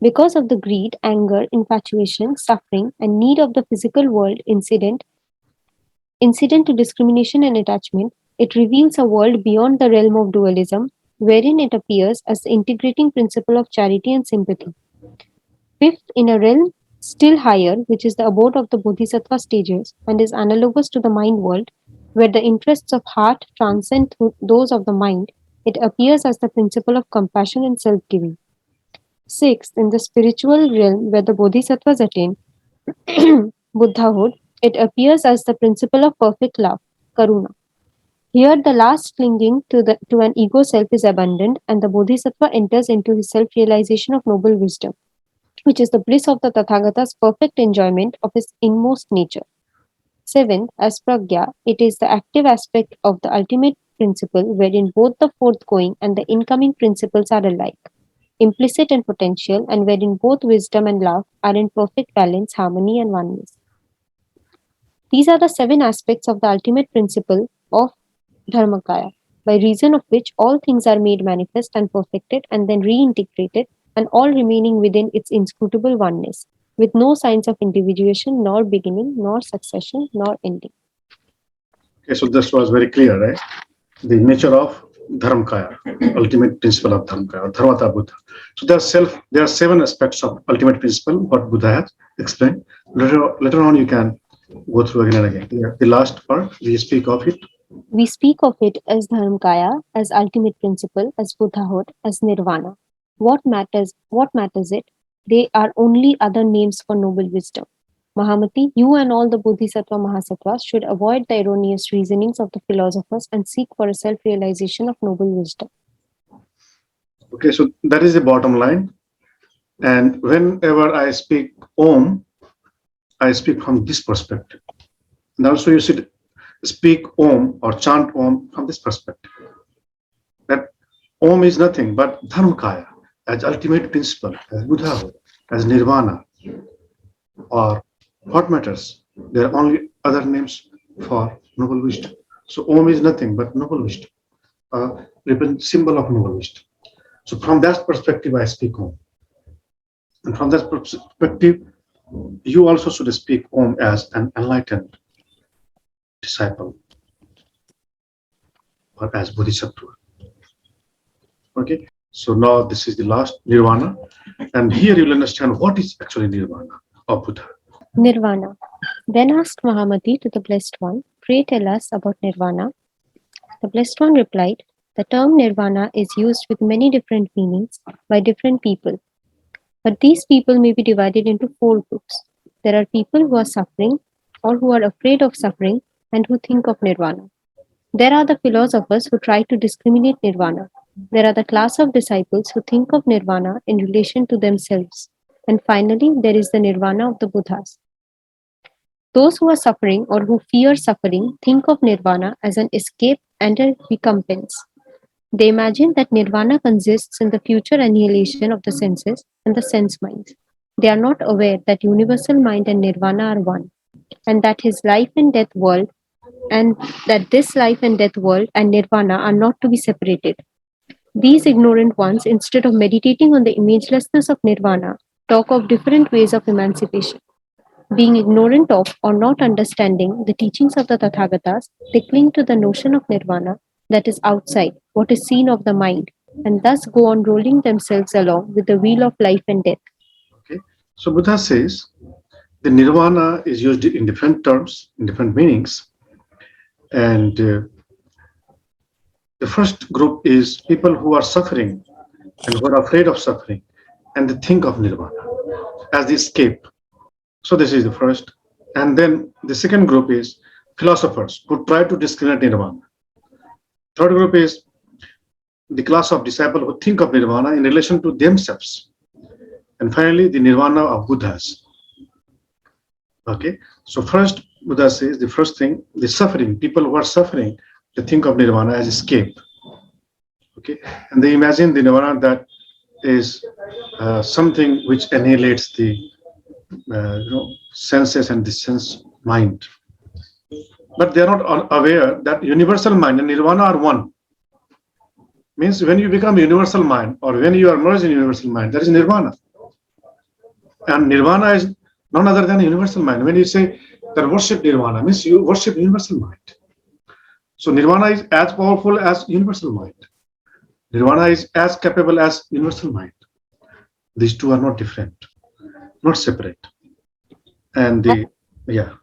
Because of the greed, anger, infatuation, suffering, and need of the physical world incident to discrimination and attachment, it reveals a world beyond the realm of dualism, wherein it appears as the integrating principle of charity and sympathy. Fifth, in a realm still higher, which is the abode of the Bodhisattva stages and is analogous to the mind world, where the interests of heart transcend those of the mind, it appears as the principle of compassion and self-giving. Sixth, in the spiritual realm where the Bodhisattvas attain Buddhahood, it appears as the principle of perfect love, Karuna. Here, the last clinging to an ego self is abandoned, and the Bodhisattva enters into his self-realization of noble wisdom, which is the bliss of the Tathagata's perfect enjoyment of his inmost nature. Seventh, as Pragya, it is the active aspect of the ultimate principle wherein both the forthgoing and the incoming principles are alike, implicit and potential, and wherein both wisdom and love are in perfect balance, harmony, and oneness. These are the 7 aspects of the ultimate principle of Dharmakaya, by reason of which all things are made manifest and perfected and then reintegrated, and all remaining within its inscrutable oneness, with no signs of individuation, nor beginning, nor succession, nor ending. Okay, so this was very clear, right? The nature of Dharmakaya, ultimate principle of Dharmakaya, Dharmata Buddha. So there are 7 aspects of ultimate principle, what Buddha has explained. Later on, you can go through again and again. The last part, we speak of it. We speak of it as Dharmakaya, as ultimate principle, as Buddhahood, as Nirvana. What matters it? They are only other names for noble wisdom. Mahamati, you and all the Bodhisattva Mahasattvas should avoid the erroneous reasonings of the philosophers and seek for a self-realization of noble wisdom. Okay, so that is the bottom line. And whenever I speak Om, I speak from this perspective. And also you should speak Om or chant Om from this perspective. That Om is nothing but Dharmakaya, as ultimate principle, as Buddhahood, as Nirvana, or what matters. There are only other names for noble wisdom. So Om is nothing but noble wisdom, a symbol of noble wisdom. So from that perspective, I speak Om. And from that perspective, you also should speak Om as an enlightened disciple or as Bodhisattva. Okay. So now this is the last nirvana, and here you'll understand what is actually nirvana of Buddha. Nirvana. Then asked Mahamati to the Blessed One, "Pray tell us about Nirvana." The Blessed One replied, "The term Nirvana is used with many different meanings by different people, but these people may be divided into four groups. There are people who are suffering or who are afraid of suffering and who think of Nirvana. There are the philosophers who try to discriminate Nirvana. There are the class of disciples who think of Nirvana in relation to themselves. And finally, there is the Nirvana of the Buddhas. Those who are suffering or who fear suffering think of Nirvana as an escape and a recompense. They imagine that Nirvana consists in the future annihilation of the senses and the sense minds. They are not aware that universal mind and Nirvana are one, and that his life and death world and that this life and death world and Nirvana are not to be separated. These ignorant ones, instead of meditating on the imagelessness of Nirvana, talk of different ways of emancipation. Being ignorant of or not understanding the teachings of the Tathagatas, they cling to the notion of Nirvana that is outside, what is seen of the mind, and thus go on rolling themselves along with the wheel of life and death. Okay, so Buddha says the nirvana is used in different terms, in different meanings, and the first group is people who are suffering and who are afraid of suffering, and they think of nirvana as the escape. So this is the first. And then the second group is philosophers who try to discriminate nirvana. Third group is the class of disciples who think of nirvana in relation to themselves. And finally, the nirvana of Buddhas. Okay. So first, Buddha says the first thing, the suffering, people who are suffering, they think of nirvana as escape. Okay. And they imagine the nirvana that is something which annihilates the senses and the sense mind. But they are not aware that universal mind and nirvana are one. Means when you become universal mind or when you are merged in universal mind, that is nirvana. And nirvana is none other than universal mind. When you say that worship nirvana, means you worship universal mind. So nirvana is as powerful as universal mind. Nirvana is as capable as universal mind. These two are not different, not separate. And yeah.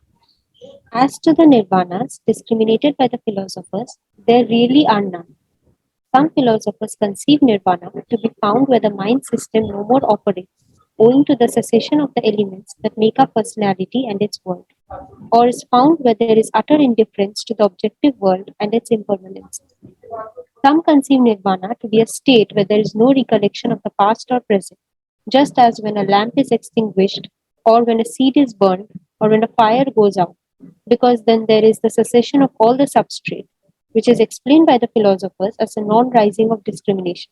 As to the nirvanas discriminated by the philosophers, there really are none. Some philosophers conceive nirvana to be found where the mind system no more operates, owing to the cessation of the elements that make up personality and its world, or is found where there is utter indifference to the objective world and its impermanence. Some conceive nirvana to be a state where there is no recollection of the past or present, just as when a lamp is extinguished, or when a seed is burned, or when a fire goes out, because then there is the cessation of all the substrate, which is explained by the philosophers as a non rising of discrimination.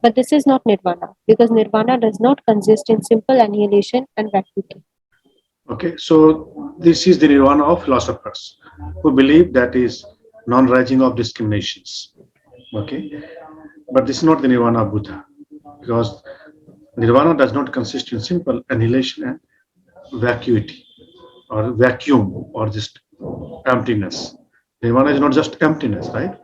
But this is not nirvana, because nirvana does not consist in simple annihilation and vacuity. Okay, so this is the nirvana of philosophers who believe that is non-rising of discriminations. Okay, but this is not the nirvana of Buddha, because nirvana does not consist in simple annihilation and vacuity or vacuum or just emptiness. Nirvana is not just emptiness, right?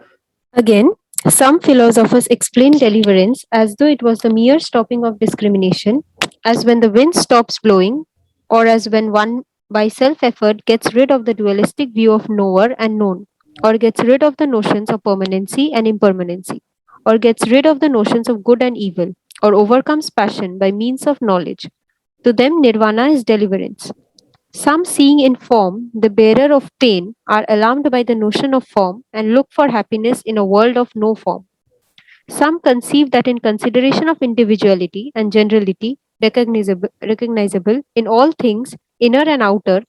Again, some philosophers explain deliverance as though it was the mere stopping of discrimination, as when the wind stops blowing, or as when one by self effort gets rid of the dualistic view of knower and known, or gets rid of the notions of permanency and impermanency, or gets rid of the notions of good and evil, or overcomes passion by means of knowledge. To them, nirvana is deliverance. Some, seeing in form the bearer of pain, are alarmed by the notion of form and look for happiness in a world of no form. Some conceive that in consideration of individuality and generality, recognizable in all things, inner and outer,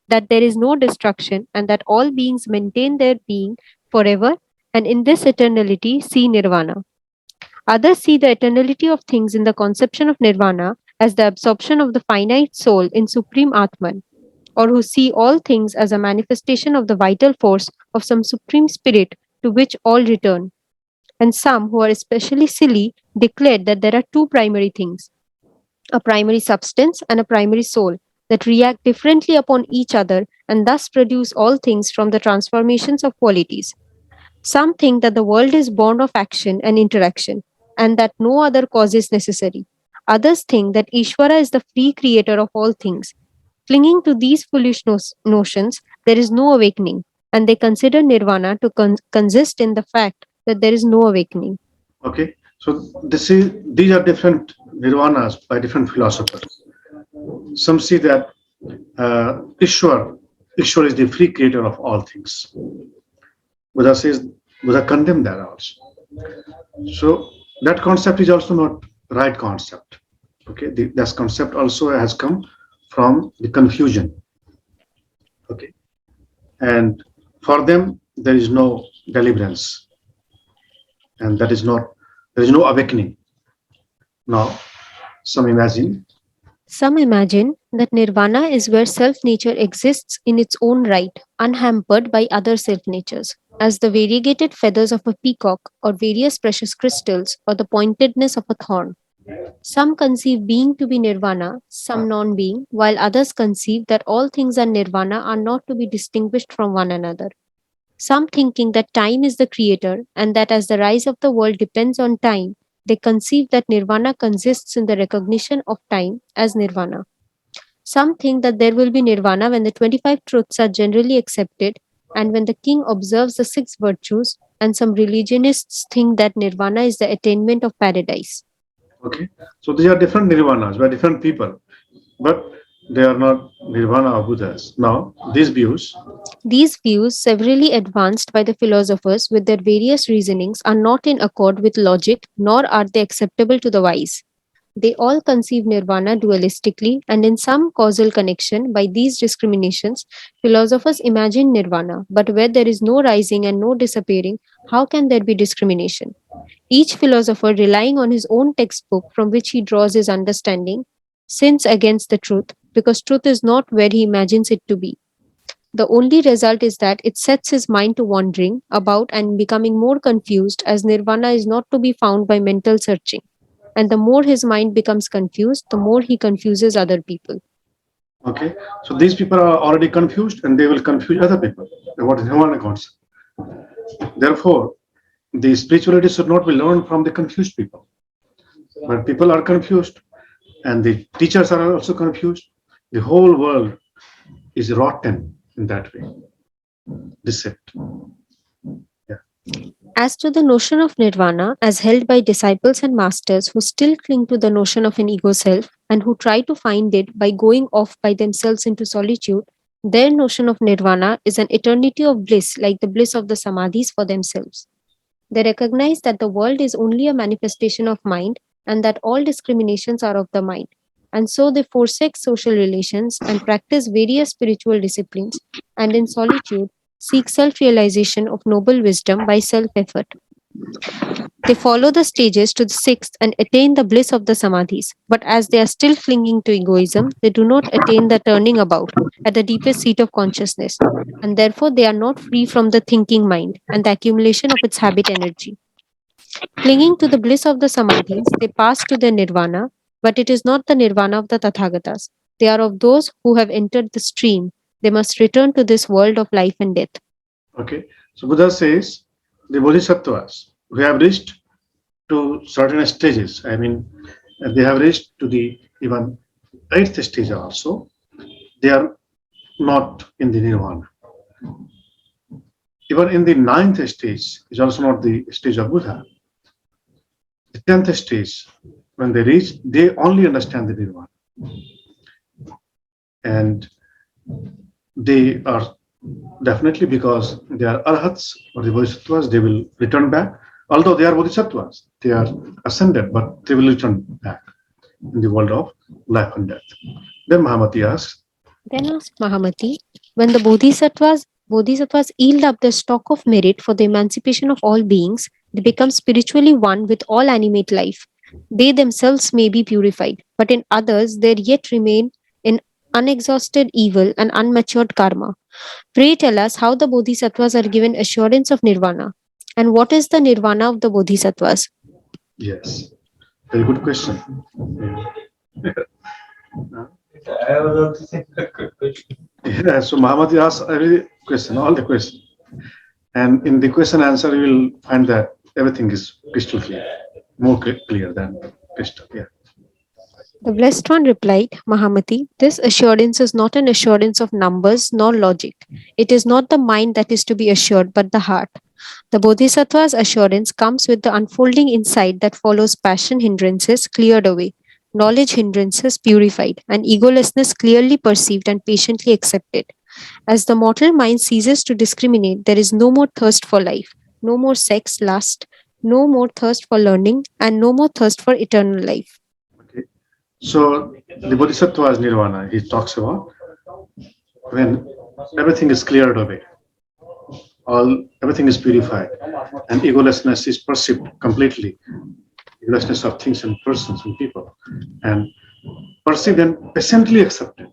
that there is no destruction and that all beings maintain their being forever, and in this eternality see nirvana. Others see the eternality of things in the conception of nirvana as the absorption of the finite soul in supreme Atman, or who see all things as a manifestation of the vital force of some supreme spirit to which all return. And some, who are especially silly, declare that there are two primary things, a primary substance and a primary soul, that react differently upon each other and thus produce all things from the transformations of qualities. Some think that the world is born of action and interaction. and that no other cause is necessary. Others think that Ishvara is the free creator of all things. Clinging to these foolish notions, there is no awakening, and they consider nirvana to consist in the fact that there is no awakening. Okay, so these are different nirvanas by different philosophers. Some see that Ishwar is the free creator of all things. Buddha says, Buddha condemned that also. So that concept is also not right concept. Okay, this concept also has come from the confusion. Okay, and for them there is no deliverance, and that is not there is no awakening. Now, some imagine. Some imagine that nirvana is where self nature exists in its own right, unhampered by other self natures, as the variegated feathers of a peacock, or various precious crystals, or the pointedness of a thorn. Some conceive being to be nirvana, some non being, while others conceive that all things are nirvana are not to be distinguished from one another. Some thinking that time is the creator and that as the rise of the world depends on time, they conceive that nirvana consists in the recognition of time as nirvana. Some think that there will be nirvana when the 25 truths are generally accepted and when the king observes the six virtues, and some religionists think that nirvana is the attainment of paradise. Okay, so these are different nirvanas by different people, but they are not nirvana or Buddhas. Now, these views. These views, severally advanced by the philosophers with their various reasonings, are not in accord with logic, nor are they acceptable to the wise. They all conceive nirvana dualistically, and in some causal connection. By these discriminations, philosophers imagine nirvana, but where there is no rising and no disappearing, how can there be discrimination? Each philosopher, relying on his own textbook from which he draws his understanding, sins against the truth, because truth is not where he imagines it to be. The only result is that it sets his mind to wandering about and becoming more confused, as nirvana is not to be found by mental searching. And the more his mind becomes confused, the more he confuses other people. Okay, so these people are already confused and they will confuse other people about the nirvana concept. Therefore, the spirituality should not be learned from the confused people. When people are confused and the teachers are also confused, the whole world is rotten in that way. Decept. Yeah. As to the notion of nirvana, as held by disciples and masters who still cling to the notion of an ego self and who try to find it by going off by themselves into solitude, their notion of nirvana is an eternity of bliss like the bliss of the samadhis for themselves. They recognize that the world is only a manifestation of mind and that all discriminations are of the mind. And so they forsake social relations and practice various spiritual disciplines, and in solitude seek self realization of noble wisdom by self effort. They follow the stages to the sixth and attain the bliss of the samadhis. But as they are still clinging to egoism, they do not attain the turning about at the deepest seat of consciousness, and therefore they are not free from the thinking mind and the accumulation of its habit energy. Clinging to the bliss of the samadhis, they pass to the nirvana, but it is not the nirvana of the Tathagatas. They are of those who have entered the stream. They must return to this world of life and death. Okay, so Buddha says the bodhisattvas who have reached to certain stages, I mean, they have reached to the even eighth stage also, they are not in the nirvana. Even in the ninth stage is also not the stage of Buddha. The 10th stage, when they reach, they only understand the nirvana. And they are definitely, because they are arhats or the bodhisattvas, they will return back. Although they are bodhisattvas, they are ascended, but they will return back in the world of life and death. Then Mahamati asks, Then asked Mahamati, when the bodhisattvas yield up their stock of merit for the emancipation of all beings, they become spiritually one with all animate life. They themselves may be purified, but in others there yet remain in unexhausted evil and unmatured karma. Pray tell us how the bodhisattvas are given assurance of nirvana, and what is the nirvana of the bodhisattvas? yes, very good question. I was also saying a good question. Yeah, so Mahamati asks every question, all the questions. And in the question answer, you will find that everything is crystal clear. more clear than crystal. Yeah. The Blessed One replied, Mahamati, this assurance is not an assurance of numbers nor logic. It is not the mind that is to be assured, but the heart. The Bodhisattva's assurance comes with the unfolding insight that follows passion hindrances cleared away, knowledge hindrances purified, and egolessness clearly perceived and patiently accepted. As the mortal mind ceases to discriminate, there is no more thirst for life, no more sex, lust, no more thirst for learning, and no more thirst for eternal life. Okay. So the Bodhisattva's nirvana, he talks about when everything is cleared away, everything is purified, and egolessness is perceived completely, egolessness of things and persons and people, and perceived and patiently accepted.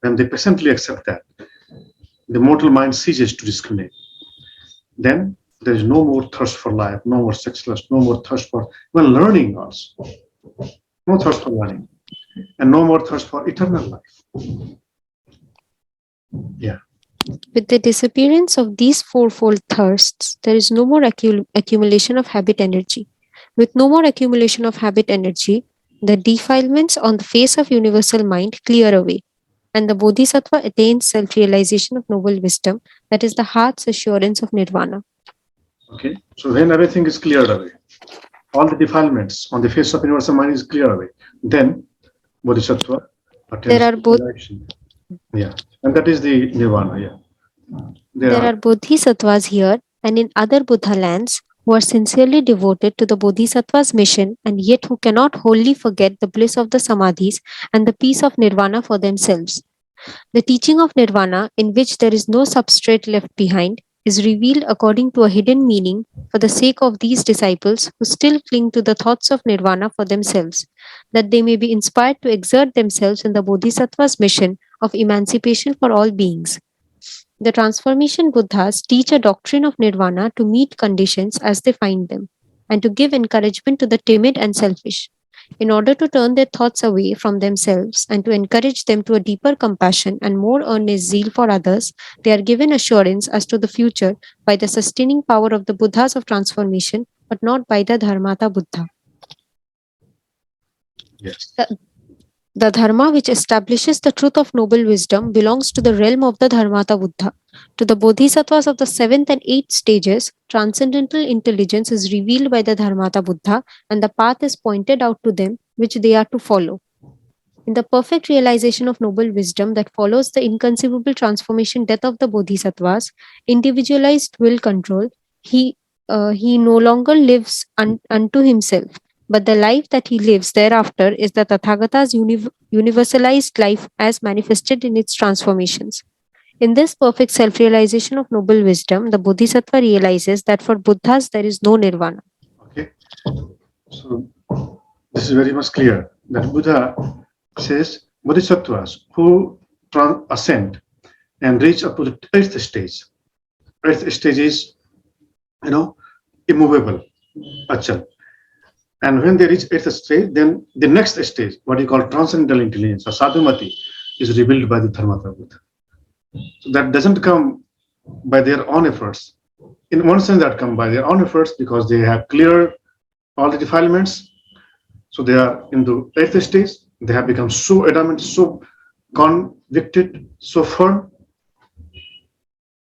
When they patiently accept that, the mortal mind ceases to discriminate. Then there is no more thirst for life, no more sex lust, no more thirst for even learning also. No thirst for learning, and no more thirst for eternal life. Yeah. With the disappearance of these fourfold thirsts, there is no more accumulation of habit energy. With no more accumulation of habit energy, the defilements on the face of universal mind clear away, and the Bodhisattva attains self realization of noble wisdom, that is the heart's assurance of nirvana. Okay. So when everything is cleared away, all the defilements on the face of universal mind is cleared away, then Bodhisattva There attains are both realization. Yeah. And that is the nirvana. Yeah. There There are are bodhisattvas here and in other Buddha lands who are sincerely devoted to the bodhisattva's mission and yet who cannot wholly forget the bliss of the samadhis and the peace of nirvana for themselves. The teaching of nirvana, in which there is no substrate left behind, is revealed according to a hidden meaning for the sake of these disciples who still cling to the thoughts of nirvana for themselves, that they may be inspired to exert themselves in the bodhisattva's mission of emancipation for all beings. The transformation Buddhas teach a doctrine of nirvana to meet conditions as they find them, and to give encouragement to the timid and selfish. In order to turn their thoughts away from themselves and to encourage them to a deeper compassion and more earnest zeal for others, they are given assurance as to the future by the sustaining power of the Buddhas of transformation, but not by the Dharmata Buddha. yes. The dharma which establishes the truth of noble wisdom belongs to the realm of the Dharmata Buddha. To the bodhisattvas of the seventh and eighth stages, transcendental intelligence is revealed by the Dharmata Buddha, and the path is pointed out to them which they are to follow. In the perfect realization of noble wisdom that follows the inconceivable transformation death of the bodhisattvas, individualized will control, he no longer lives unto himself, but the life that he lives thereafter is the Tathagata's universalized life as manifested in its transformations. In this perfect self realization of noble wisdom, the bodhisattva realizes that for Buddhas there is no nirvana. Okay. So this is very much clear that Buddha says bodhisattvas who ascend and reach up to the eighth stage. Eighth stage is, immovable, achal. And when they reach eighth stage, then the next stage, what you call transcendental intelligence or sadhumati, is revealed by the Dharmata Buddha. So that doesn't come by their own efforts. In one sense, that come by their own efforts because they have cleared all the defilements. So they are in the eighth stage. They have become so adamant, so convicted, so firm.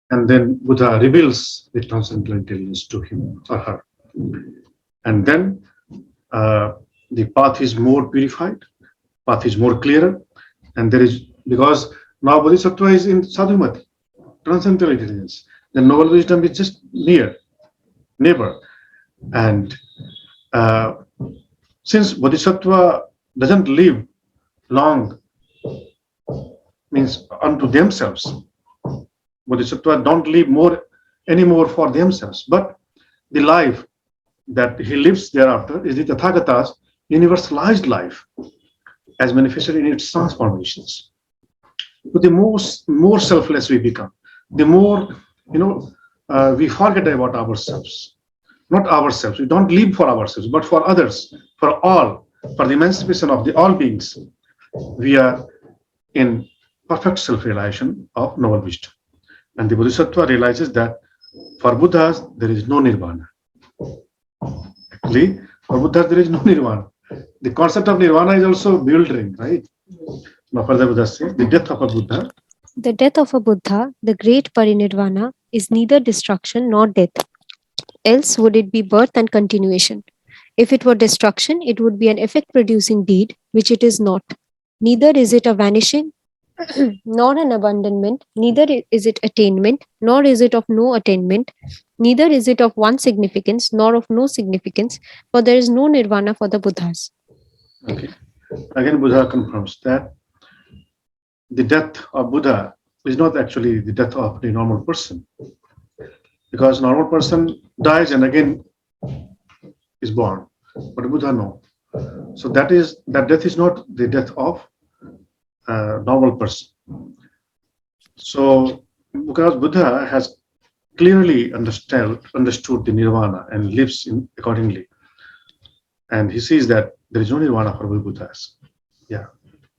And then Buddha reveals the transcendental intelligence to him or her. And then the path is more purified, path is more clearer, and there is, because now Bodhisattva is in Sadhumati, transcendental intelligence, the noble wisdom is just neighbor. And since Bodhisattva doesn't live long, means unto themselves, Bodhisattva don't live anymore for themselves, but the life that he lives thereafter is the Tathagata's universalized life as manifested in its transformations. So the more selfless we become, the more we forget about ourselves. Not ourselves. We don't live for ourselves, but for others, for all, for the emancipation of the all beings. We are in perfect self-realization of noble wisdom. And the Bodhisattva realizes that for Buddhas, there is no nirvana. Actually, for Buddha, there is no nirvana. The concept of nirvana is also bewildering, right? Now, further Buddha says, the death of a Buddha. The death of a Buddha, the great parinirvana, is neither destruction nor death. Else would it be birth and continuation. If it were destruction, it would be an effect producing deed, which it is not. Neither is it a vanishing, nor an abandonment, neither is it attainment, nor is it of no attainment, neither is it of one significance, nor of no significance, for there is no nirvana for the Buddhas. Okay. Again, Buddha confirms that the death of Buddha is not actually the death of the normal person, because normal person dies and again is born, but Buddha no. So that death is not the death of a normal person. So because Buddha has clearly understood the nirvana and lives accordingly, and he sees that there is no nirvana for Buddhas. Yeah,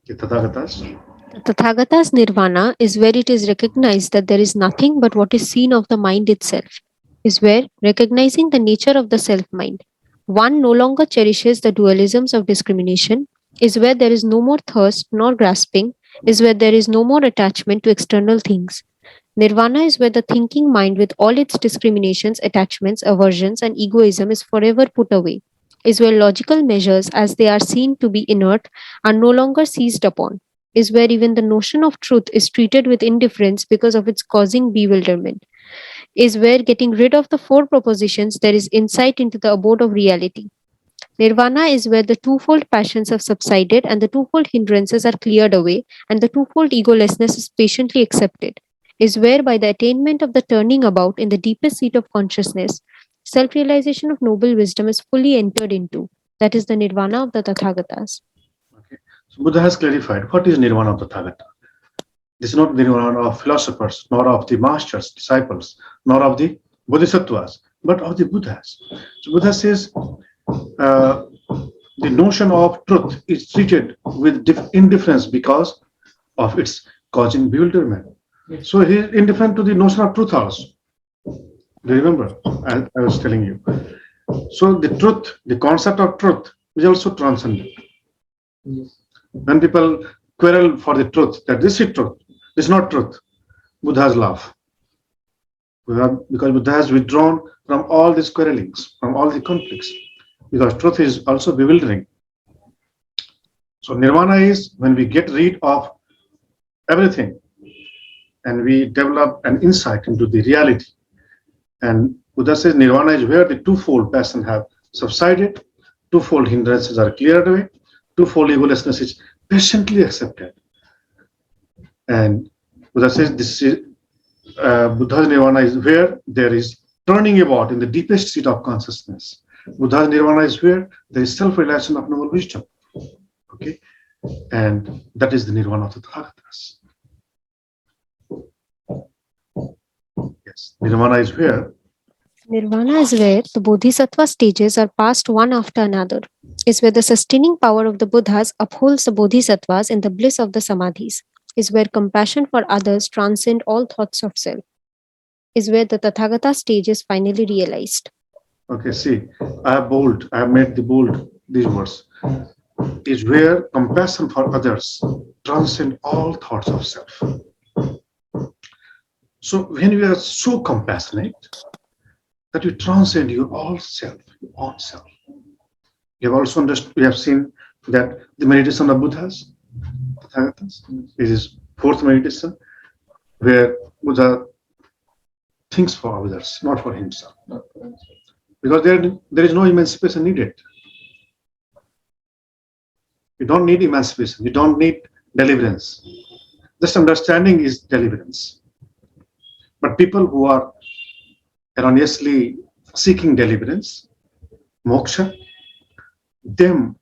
the Tathagatas. The Tathagata's nirvana is where it is recognized that there is nothing but what is seen of the mind itself, is where, recognizing the nature of the self mind, one no longer cherishes the dualisms of discrimination, is where there is no more thirst nor grasping, is where there is no more attachment to external things. Nirvana is where the thinking mind, with all its discriminations, attachments, aversions, and egoism, is forever put away, is where logical measures, as they are seen to be inert, are no longer seized upon, is where even the notion of truth is treated with indifference because of its causing bewilderment, is where, getting rid of the four propositions, there is insight into the abode of reality. Nirvana is where the twofold passions have subsided and the twofold hindrances are cleared away, and the twofold egolessness is patiently accepted. Is where, by the attainment of the turning about in the deepest seat of consciousness, self realization of noble wisdom is fully entered into. That is the nirvana of the Tathagatas. Okay. So Buddha has clarified what is nirvana of the Tathagata. This is not the nirvana of philosophers, nor of the masters, disciples, nor of the bodhisattvas, but of the Buddhas. So Buddha says uh, the notion of truth is treated with indifference because of its causing bewilderment. So he is indifferent to the notion of truth also. Do you remember? I was telling you. So the truth, the concept of truth is also transcendent. Yes. When people quarrel for the truth, that this is truth, this is not truth, Buddha's laugh. Because Buddha has withdrawn from all these quarrelings, from all the conflicts, because truth is also bewildering. So nirvana is when we get rid of everything and we develop an insight into the reality. And Buddha says nirvana is where the twofold passion have subsided, twofold hindrances are cleared away, twofold egolessness is patiently accepted. And Buddha says this is Buddha's nirvana is where there is turning about in the deepest seat of consciousness. Buddha's nirvana is where there is self-realization of noble wisdom. Okay, and that is the nirvana of the Tathagatas. Yes, nirvana is where. Nirvana is where the bodhisattva stages are passed one after another, is where the sustaining power of the Buddhas upholds the bodhisattvas in the bliss of the samadhis, is where compassion for others transcend all thoughts of self, is where the Tathagata stage is finally realized. Okay, see, I have made the bold these words. Is where compassion for others transcend all thoughts of self. So when you are so compassionate that you transcend your all self, your own self. You have also understood, we have seen that the meditation of Buddhas, Tathagatas, is fourth meditation, where Buddha thinks for others, not for himself. Because there is no emancipation needed. You don't need emancipation, you don't need deliverance. Just understanding is deliverance. But people who are erroneously seeking deliverance, moksha, to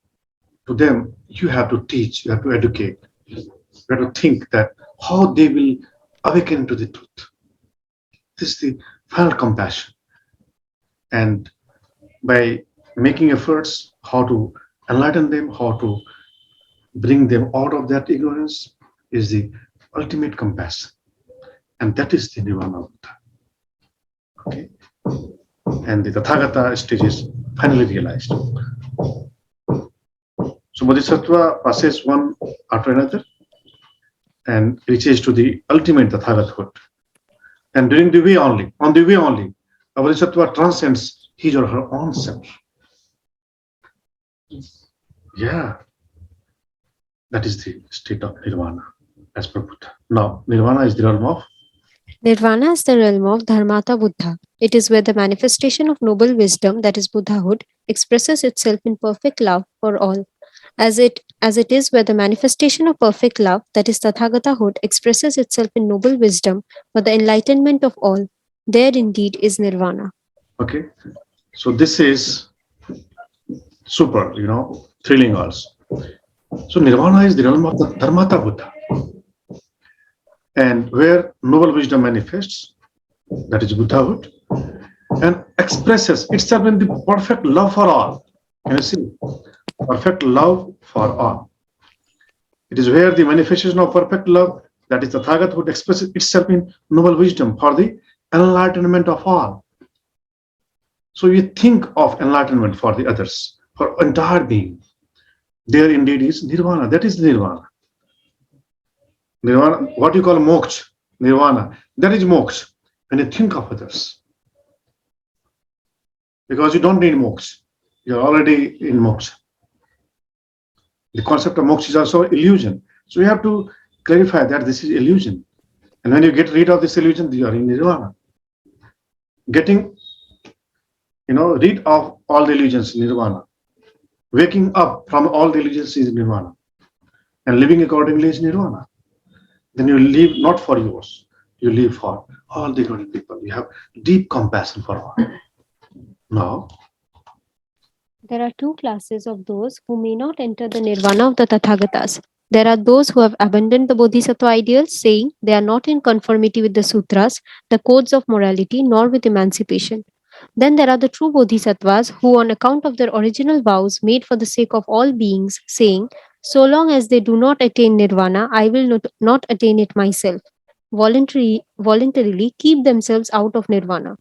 them, you have to teach, you have to educate, you have to think that how they will awaken to the truth. This is the final compassion. And by making efforts, how to enlighten them, how to bring them out of that ignorance is the ultimate compassion. And that is the Nirvana. Okay. And the Tathagata stages finally realized. So Bodhisattva passes one after another and reaches to the ultimate Tathagathood. And during the way only, on the way only, a Bodhisattva transcends his or her own self. Yeah, that is the state of nirvana as per Buddha. Now, nirvana is the realm of Nirvana is the realm of Dharmata Buddha. It is where the manifestation of noble wisdom, that is Buddhahood, expresses itself in perfect love for all. As it is where the manifestation of perfect love, that is Tathagatahood, expresses itself in noble wisdom for the enlightenment of all. There indeed is Nirvana. okay. So this is super, thrilling also. So nirvana is the realm of the Dharmata Buddha, and where noble wisdom manifests, that is Buddhahood, and expresses itself in the perfect love for all. Can you see? Perfect love for all. It is where the manifestation of perfect love, that is the Tathagathood, expresses itself in noble wisdom for the enlightenment of all. So you think of enlightenment for the others, for entire being. There indeed is nirvana. That is nirvana. Nirvana, what you call moksha, nirvana, that is moksha. When you think of others, because you don't need moksha, you're already in moksha. The concept of moksha is also illusion. So you have to clarify that this is illusion. And when you get rid of this illusion, you are in nirvana. Getting, rid of all the illusions, nirvana. Waking up from all the illusions is nirvana. And living accordingly is nirvana. Then you live not for yours, you live for all the ignorant people. You have deep compassion for all. Now, There are two classes of those who may not enter the nirvana of the Tathagatas. There are those who have abandoned the Bodhisattva ideals, saying they are not in conformity with the sutras, the codes of morality, nor with emancipation. Then there are the true Bodhisattvas who, on account of their original vows made for the sake of all beings, saying, so long as they do not attain nirvana, I will not attain it myself, voluntarily keep themselves out of nirvana.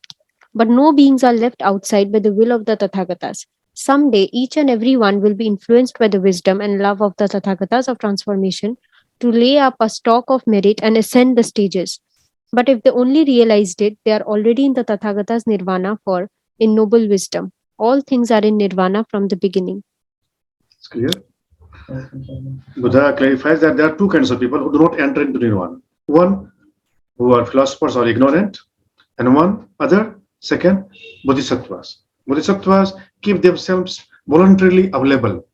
But no beings are left outside by the will of the Tathagatas. Someday, each and every one will be influenced by the wisdom and love of the Tathagatas of transformation to lay up a stock of merit and ascend the stages. But if they only realized it, they are already in the Tathagatas nirvana, for in noble wisdom, all things are in nirvana from the beginning. it's clear. Buddha clarifies that there are two kinds of people who do not enter into nirvana. One, who are philosophers or ignorant, and one other, second, bodhisattvas. Bodhisattvas keep themselves voluntarily available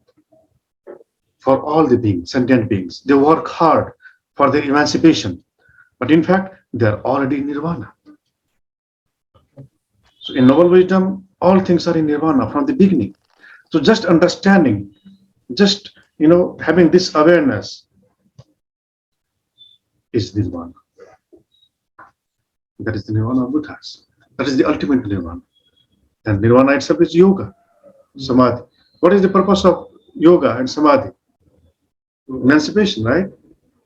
for all the beings, sentient beings. They work hard for their emancipation, but in fact, they are already in nirvana. So in noble wisdom, all things are in nirvana from the beginning. So just understanding, just having this awareness is nirvana. That is the nirvana of Buddhas. That is the ultimate nirvana. And nirvana itself is yoga, samadhi. What is the purpose of yoga and samadhi? Emancipation, right?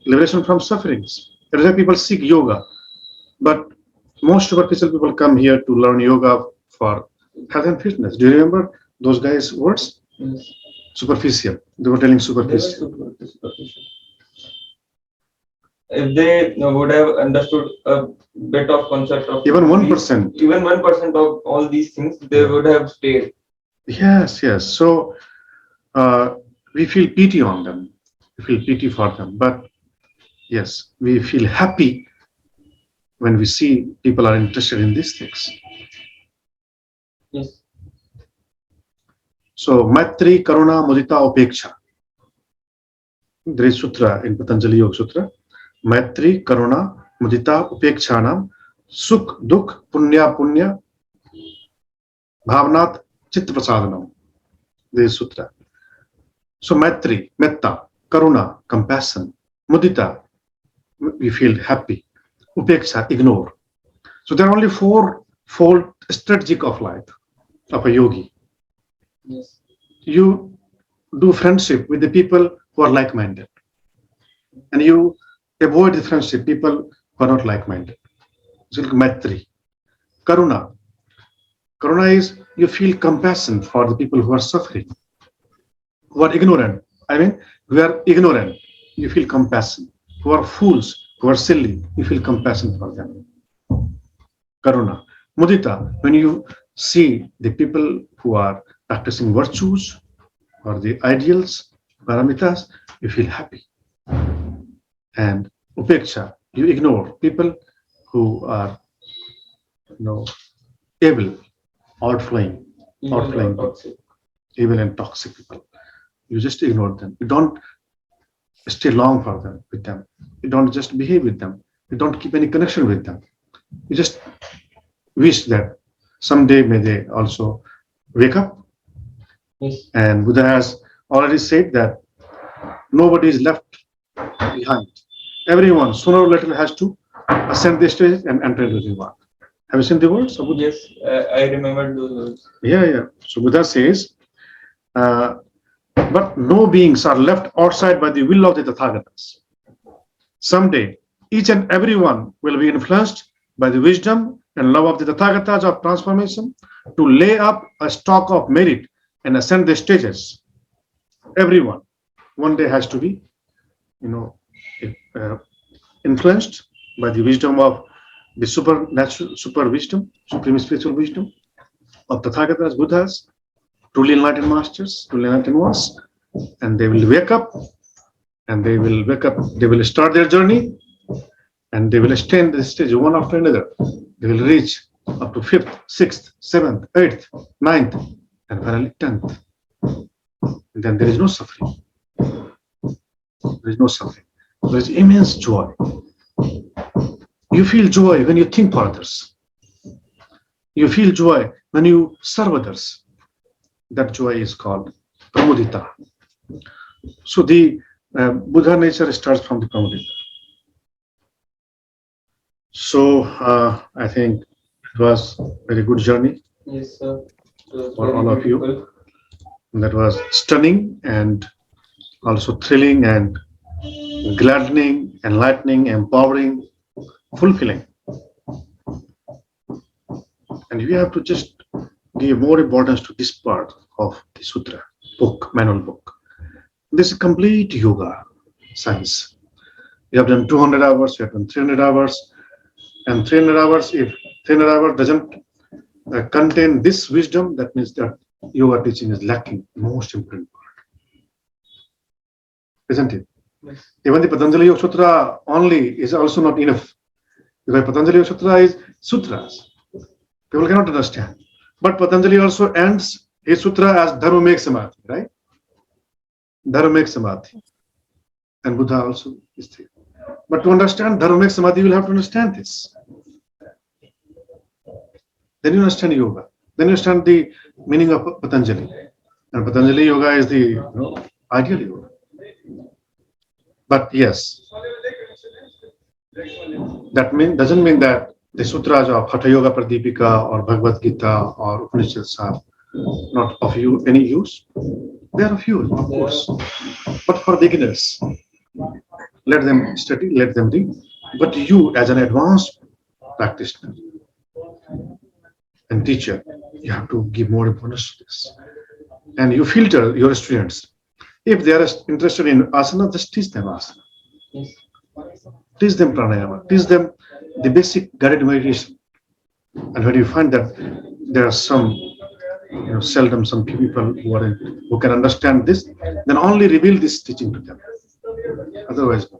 Liberation from sufferings. That is why people seek yoga. But most superficial people come here to learn yoga for health and fitness. Do you remember those guys' words? Yes. Superficial. They were telling They were superficial. superficial. If they would have understood a bit of concept of Even 1%. even 1% of all these things, they would have stayed. Yes, yes. So we feel pity on them. We feel pity for them. But yes, we feel happy when we see people are interested in these things. Yes. So Maitri, Karuna, Mudita, Upeksha. There is Sutra in Patanjali Yoga Sutra. Maitri, Karuna, Mudita, Upekshanam, Sukh, Dukh, Punya, Punya, Bhavnat, Chitta Prasadanam. There is Sutra. So Maitri, Metta, Karuna, compassion, Mudita, we feel happy, Upeksha, ignore. So there are only four-fold strategic of life of a yogi. Yes. You do friendship with the people who are like-minded, and you avoid the friendship people who are not like-minded. So Maitri, Karuna, Karuna is you feel compassion for the people who are suffering, who are ignorant. I mean, who are ignorant, you feel compassion. Who are fools, who are silly, you feel compassion for them. Karuna. Mudita, when you see the people who are practicing virtues or the ideals, paramitas, you feel happy. And upeksha, you ignore people who are, you know, evil, outflowing, Evil or outflowing, toxic. evil and toxic people. You just ignore them. You don't stay long for them with them. You don't just behave with them. You don't keep any connection with them. You just wish that someday may they also wake up. Yes. And Buddha has already said that nobody is left behind. Everyone sooner or later has to ascend the stage and enter into the world. Have you seen the words of Buddha? Yes, I remember those words. Yeah. So Buddha says, uh, but no beings are left outside by the will of the Tathagatas. Someday, each and every one will be influenced by the wisdom and love of the Tathagatas of transformation to lay up a stock of merit and ascend the stages. Everyone one day has to be, you know, uh, influenced by the wisdom of the supernatural, super wisdom, supreme spiritual wisdom of Tathagatas, Buddhas, truly enlightened masters, truly enlightened ones, and they will wake up and they will start their journey and they will extend the stage one after another. They will reach up to fifth, sixth, seventh, eighth, ninth, and finally 10th. And then there is no suffering. There is no suffering. There is immense joy. You feel joy when you think for others. You feel joy when you serve others. That joy is called pramudita. So the Buddha nature starts from the pramudita. So I think it was a very good journey Yes, sir. It was for very all of you. beautiful. That was stunning and also thrilling and gladdening, enlightening, empowering, fulfilling. And we have to just give more importance to this part of the Sutra book, manual book. This is complete yoga science. You have done 200 hours, you have done 300 hours, and 300 hours, if 300 hours doesn't contain this wisdom, that means that yoga teaching is lacking most important part, isn't it? Yes. Even the Patanjali Yoga Sutra only is also not enough. Because Patanjali Yoga Sutra is sutras. People cannot understand. But Patanjali also ends his sutra as Dharma make Samadhi, right? Dharma make Samadhi. And Buddha also is there. But to understand Dharma make Samadhi, you will have to understand this. Then you understand yoga. Then you understand the meaning of Patanjali. And Patanjali yoga is the ideal yoga. But yes, that doesn't mean that the sutras of Hatha Yoga Pradipika or Bhagavad Gita or Upanishads are not of any use. They are of use, of course. But for beginners, let them study, let them read. But you, as an advanced practitioner and teacher, you have to give more importance to this. And you filter your students. If they are interested in asana, just teach them asana. Yes. Teach them pranayama. Teach them the basic guided meditation. And when you find that there are some, seldom some people who can understand this, then only reveal this teaching to them. Otherwise, no.